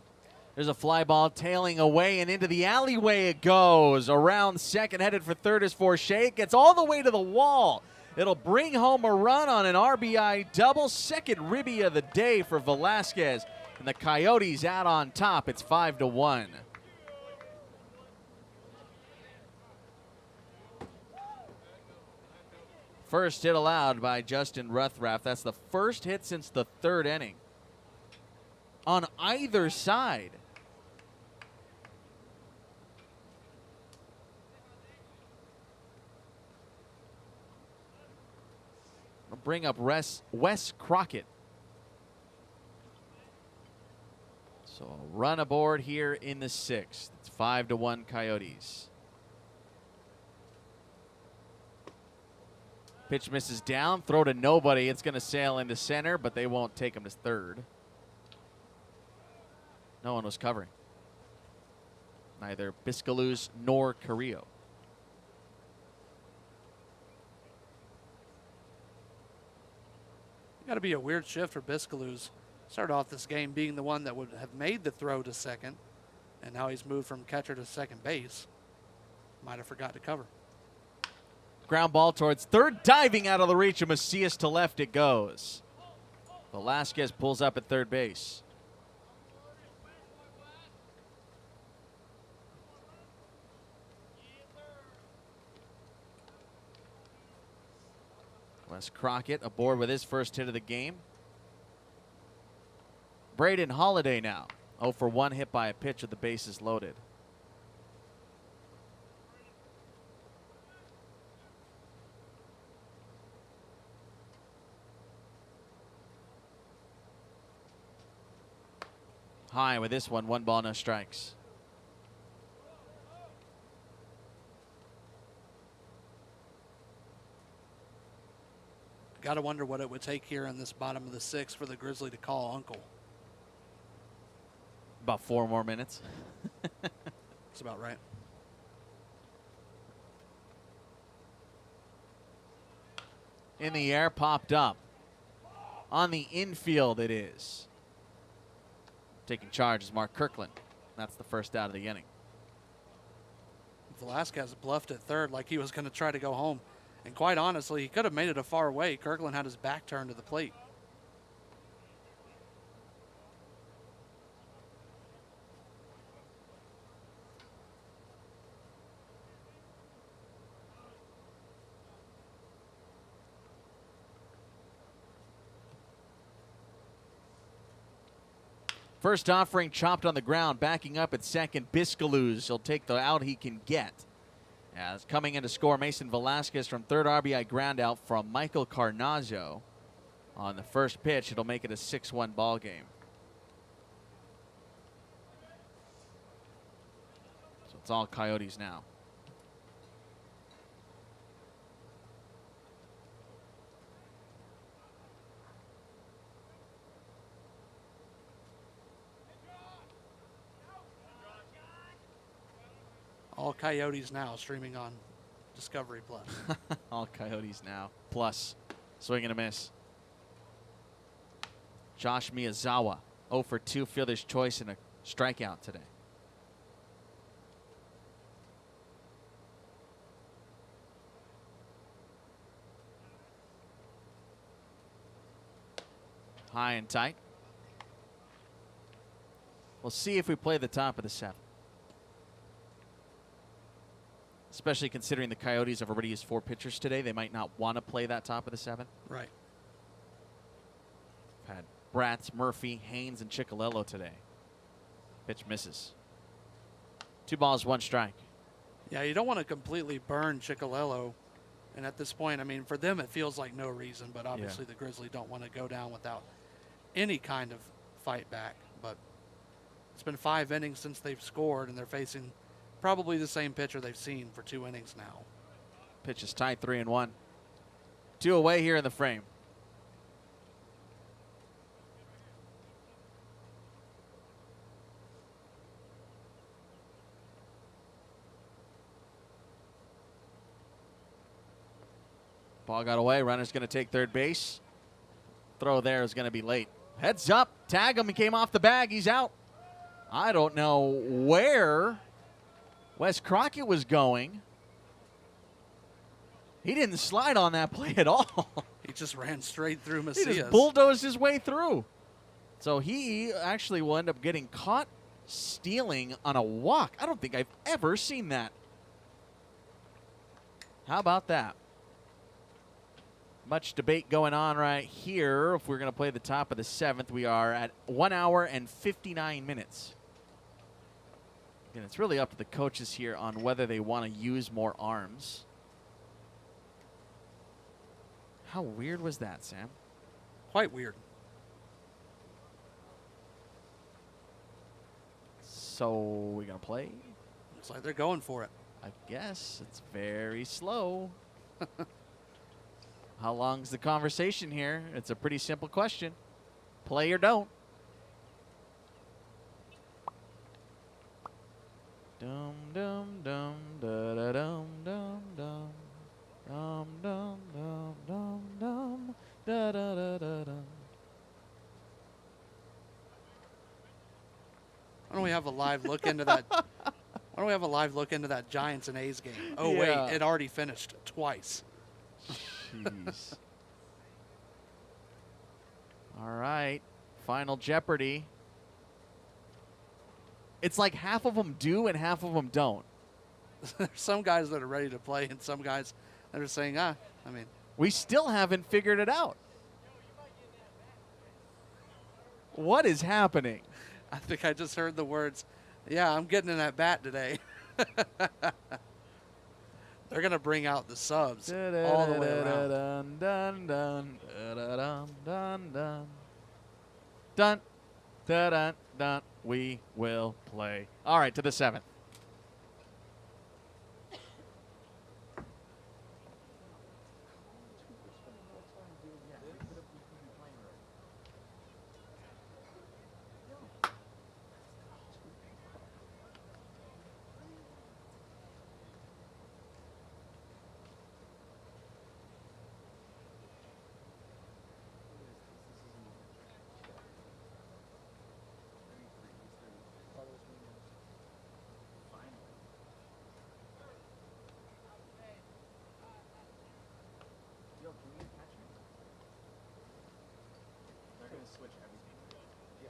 There's a fly ball tailing away and into the alleyway it goes. Around second, headed for third is Forche. It gets all the way to the wall. It'll bring home a run on an RBI double. Second ribby of the day for Velasquez. And the Coyotes out on top. It's 5-1. First hit allowed by Justin Ruthraff. That's the first hit since the third inning. On either side. I'll bring up Wes Crockett. So a run aboard here in the sixth. It's 5-1 Coyotes. Pitch misses down, throw to nobody. It's going to sail into center, but they won't take him to third. No one was covering. Neither Biscaluz nor Carrillo. Got to be a weird shift for Biscaluz. Started off this game being the one that would have made the throw to second, and now he's moved from catcher to second base. Might have forgot to cover. Ground ball towards third, diving out of the reach of Macias to left it goes. Velasquez pulls up at third base. Wes Crockett aboard with his first hit of the game. Braden Holiday now 0 for 1, hit by a pitch with the bases loaded. High with this one, 1 ball, no strikes. Got to wonder what it would take here in this bottom of the 6th for the Grizzly to call Uncle. About 4 more minutes. That's about right. In the air, popped up. On the infield it is. Taking charge is Mark Kirkland. That's the first out of the inning. Velasquez bluffed at third like he was going to try to go home. And quite honestly, he could have made it a far way. Kirkland had his back turned to the plate. First offering chopped on the ground, backing up at second. Biscaluz, he'll take the out he can get. As coming in to score, Mason Velasquez from third, RBI ground out from Michael Carnazzo. On the first pitch, it'll make it a 6-1 ball game. So it's all Coyotes now. All Coyotes now streaming on Discovery Plus. All Coyotes now. Plus, swing and a miss. Josh Miyazawa, 0 for 2, fielder's choice and a strikeout today. High and tight. We'll see if we play the top of the 7th. Especially considering the Coyotes have already used 4 pitchers today. They might not want to play that top of the 7th. Right. Had Bratz, Murphy, Haynes, and Ciccolello today. Pitch misses. 2 balls, 1 strike. Yeah, you don't want to completely burn Ciccolello. And at this point, I mean, for them it feels like no reason, but obviously the Grizzly don't want to go down without any kind of fight back. But it's been 5 innings since they've scored, and they're facing probably the same pitcher they've seen for 2 innings now. Pitch is tied 3-1. 2 away here in the frame. Ball got away. Runner's going to take third base. Throw there is going to be late. Heads up. Tag him. He came off the bag. He's out. I don't know where Wes Crockett was going. He didn't slide on that play at all. He just ran straight through He Macias. just bulldozed his way through. So he actually will end up getting caught stealing on a walk. I don't think I've ever seen that. How about that? Much debate going on right here. If we're going to play the top of the 7th, we are at 1 hour and 59 minutes. And it's really up to the coaches here on whether they want to use more arms. How weird was that, Sam? Quite weird. So we going to play? Looks like they're going for it. I guess it's very slow. How long's the conversation here? It's a pretty simple question. Play or don't. Dum dum dum da da dum dum dum dum dum dum dum dum da da da da dum. Why don't we have a live look into that Why don't we have a live look into that Giants and A's game? Oh, Yeah. wait, it already finished twice. Jeez. All right. Final Jeopardy. It's like half of them do and half of them don't. There's some guys that are ready to play and some guys that are saying, We still haven't figured it out. What is happening? I think I just heard the words, yeah, I'm getting in that bat today. They're going to bring out the subs all the way around. Dun, dun, dun, dun, dun. Dun, dun, dun, dun. We will play. All right, to the 7th. Switch everything. Yeah.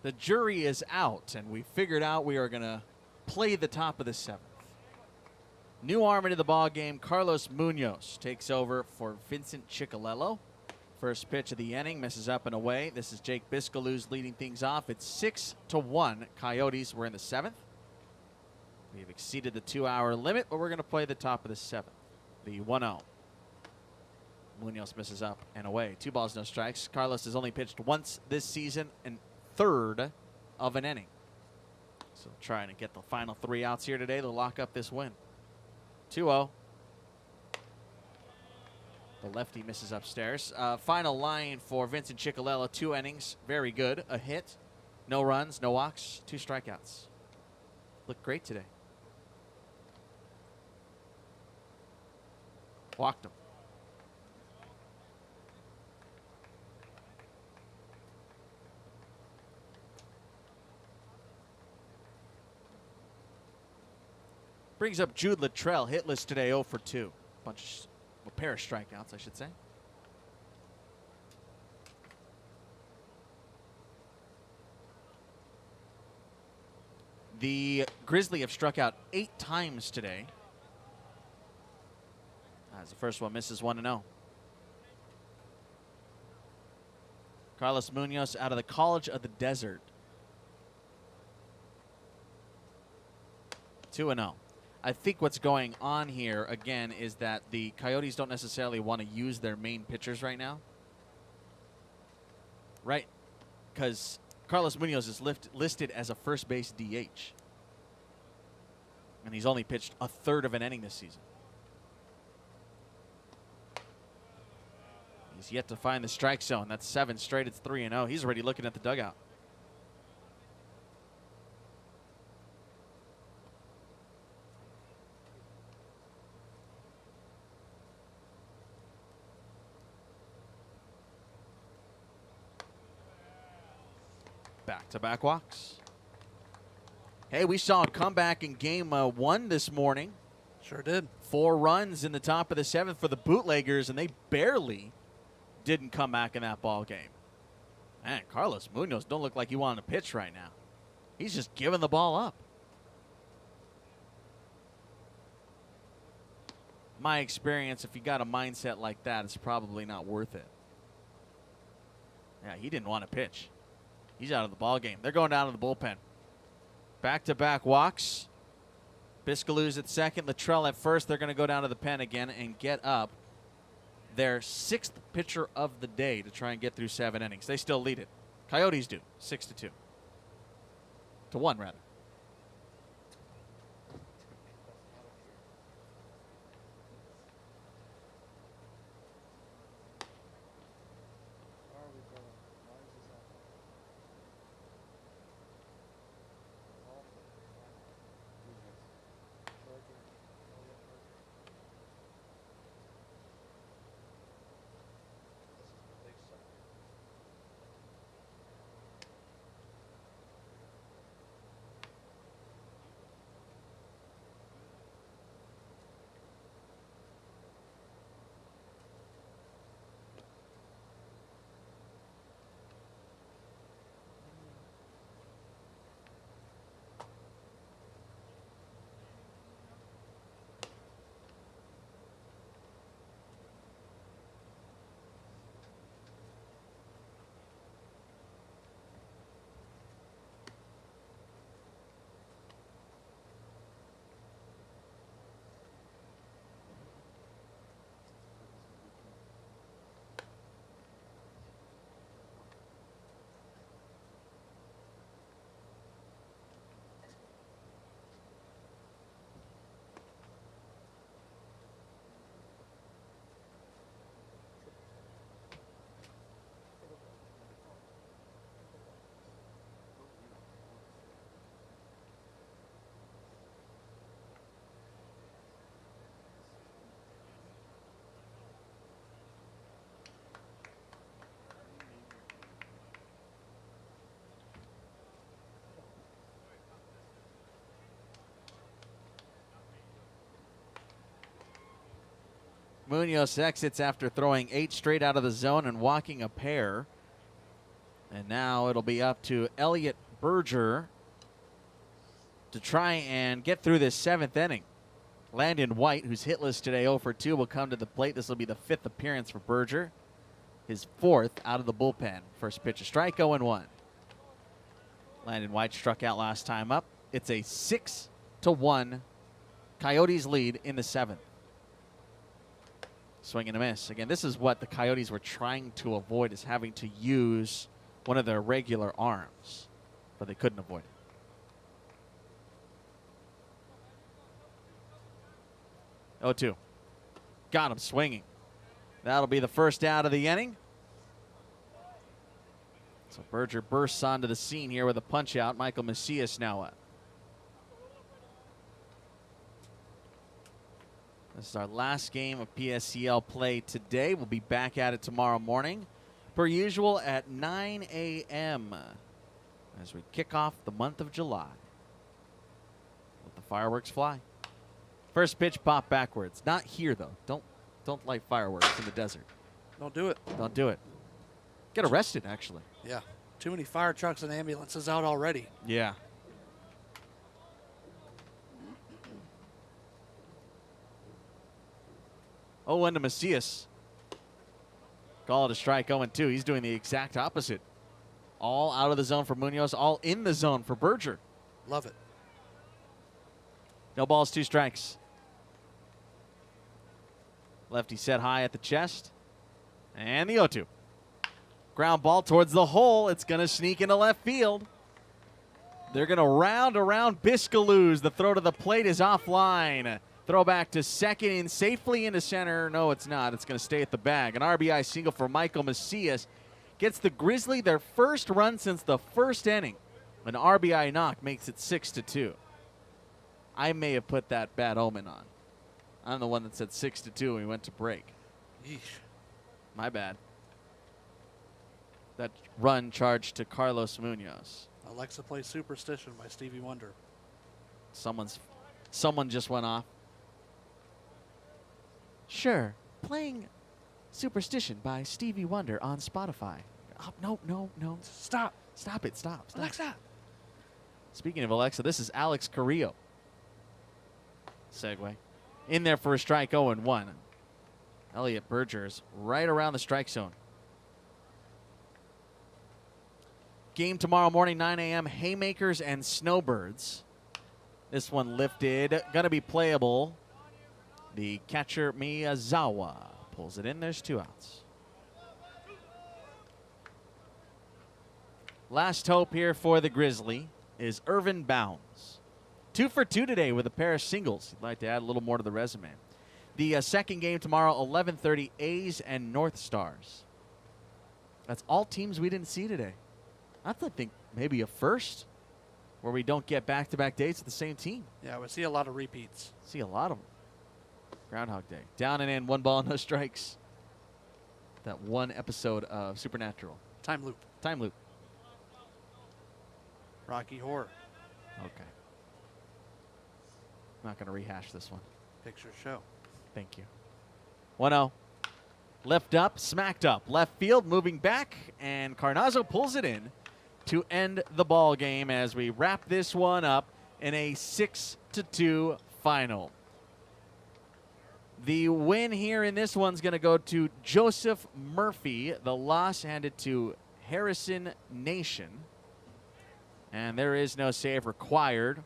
The jury is out, and we figured out we are going to play the top of the 7th. New arm into the ball game, Carlos Munoz takes over for Vincent Ciccolello. First pitch of the inning, misses up and away. This is Jake Biscalou's leading things off. It's 6-1. Coyotes were in the 7th. We've exceeded the 2-hour limit, but we're going to play the top of the 7th. The 1-0. Munoz misses up and away. 2 balls, no strikes. Carlos has only pitched once this season and third of an inning. So trying to get the final 3 outs here today to lock up this win. 2-0. The lefty misses upstairs. Final line for Vincent Ciccolello, 2 innings. Very good. A hit. No runs, no walks, 2 strikeouts. Looked great today. Walked him. Brings up Jude Luttrell, hitless today, 0 for 2. A pair of strikeouts, I should say. The Grizzly have struck out 8 times today. As the first one misses 1-0. Carlos Munoz out of the College of the Desert. 2-0. I think what's going on here, again, is that the Coyotes don't necessarily want to use their main pitchers right now. Right? Because Carlos Munoz is listed as a first base DH. And he's only pitched a third of an inning this season. He's yet to find the strike zone. That's 7 straight. It's 3-0. He's already looking at the dugout. Back-to-back walks. Hey, we saw a comeback in game 1 this morning. Sure did. 4 runs in the top of the 7th for the Bootleggers, and they barely didn't come back in that ball game. Man, Carlos Munoz don't look like he wanted to pitch right now. He's just giving the ball up. My experience, if you got a mindset like that, it's probably not worth it. Yeah, he didn't want to pitch. He's out of the ball game. They're going down to the bullpen. Back-to-back walks. Biscaloo's at second, Luttrell at first. They're going to go down to the pen again and get up their 6th pitcher of the day to try and get through 7 innings. They still lead it. Coyotes do, 6-2. To 1, rather. Munoz exits after throwing 8 straight out of the zone and walking a pair. And now it'll be up to Elliot Berger to try and get through this 7th inning. Landon White, who's hitless today, 0 for 2, will come to the plate. This will be the 5th appearance for Berger. His 4th out of the bullpen. First pitch, a strike, 0-1. Landon White struck out last time up. It's a 6-1 Coyotes lead in the 7th. Swing and a miss. Again, this is what the Coyotes were trying to avoid, is having to use one of their regular arms, but they couldn't avoid it. 0-2. Got him swinging. That'll be the first out of the inning. So Berger bursts onto the scene here with a punch out. Michael Macias now up. This is our last game of PSCL play today. We'll be back at it tomorrow morning, per usual, at 9 a.m. as we kick off the month of July. Let the fireworks fly. First pitch pop backwards. Not here, though. Don't light fireworks in the desert. Don't do it. Don't do it. Get arrested, actually. Yeah. Too many fire trucks and ambulances out already. Yeah. Oh, into Macias. Call it a strike, 0-2. He's doing the exact opposite. All out of the zone for Munoz, all in the zone for Berger. Love it. No balls, 2 strikes. Lefty set high at the chest. And the 0-2. Ground ball towards the hole. It's going to sneak into left field. They're going to round around Biscaluz. The throw to the plate is offline. Throw back to second and safely into center. No, it's not. It's going to stay at the bag. An RBI single for Michael Macias gets the Grizzly their first run since the first inning. An RBI knock makes it 6-2. I may have put that bad omen on. I'm the one that said 6-2 when we went to break. Yeesh. My bad. That run charged to Carlos Munoz. Alexa plays Superstition by Stevie Wonder. Someone just went off. Sure, playing Superstition by Stevie Wonder on Spotify. Oh, no. Stop. Stop it. Stop. Alexa. Speaking of Alexa, this is Alex Carrillo. Segue. In there for a strike, 0-1. Elliot Berger's right around the strike zone. Game tomorrow morning, 9 a.m., Haymakers and Snowbirds. This one lifted, going to be playable. The catcher, Miyazawa, pulls it in. There's 2 outs. Last hope here for the Grizzly is Irvin Bounds. 2 for 2 today with a pair of singles. He'd like to add a little more to the resume. The second game tomorrow, 11:30, A's and North Stars. That's all teams we didn't see today. I think maybe a first where we don't get back-to-back dates with the same team. Yeah, we see a lot of repeats. See a lot of them. Groundhog Day. Down and in, 1 ball, no strikes. That one episode of Supernatural. Time loop. Time loop. Rocky Horror. Okay. I'm not going to rehash this one. Picture show. Thank you. 1-0. Lift up, smacked up. Left field, moving back, and Carnazzo pulls it in to end the ball game as we wrap this one up in a 6-2 final. The win here in this one's going to go to Joseph Murphy. The loss handed to Harrison Nation. And there is no save required.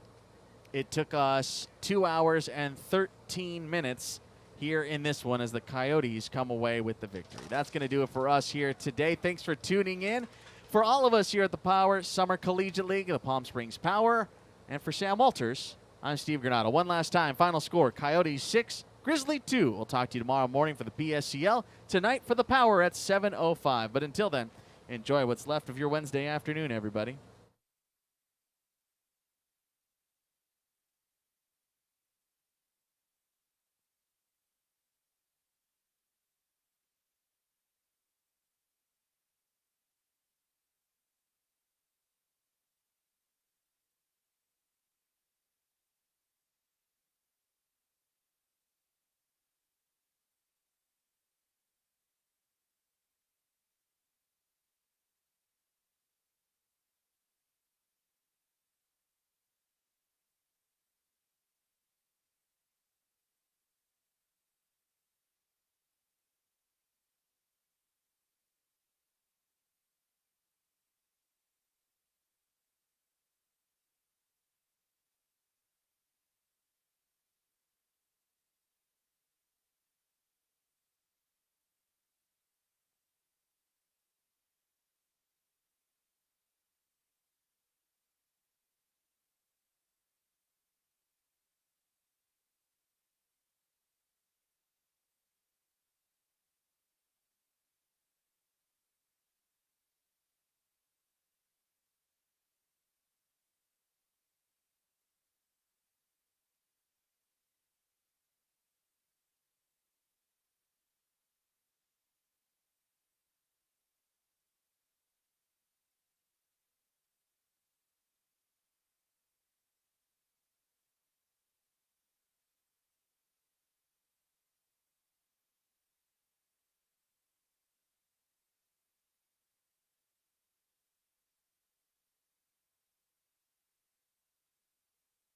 It took us 2 hours and 13 minutes here in this one as the Coyotes come away with the victory. That's going to do it for us here today. Thanks for tuning in. For all of us here at the Power Summer Collegiate League, the Palm Springs Power, and for Sam Walters, I'm Steve Granado. One last time, final score, Coyotes 6, Grizzly 2. We'll talk to you tomorrow morning for the PSCL, tonight for the Power at 7:05. But until then, enjoy what's left of your Wednesday afternoon, everybody.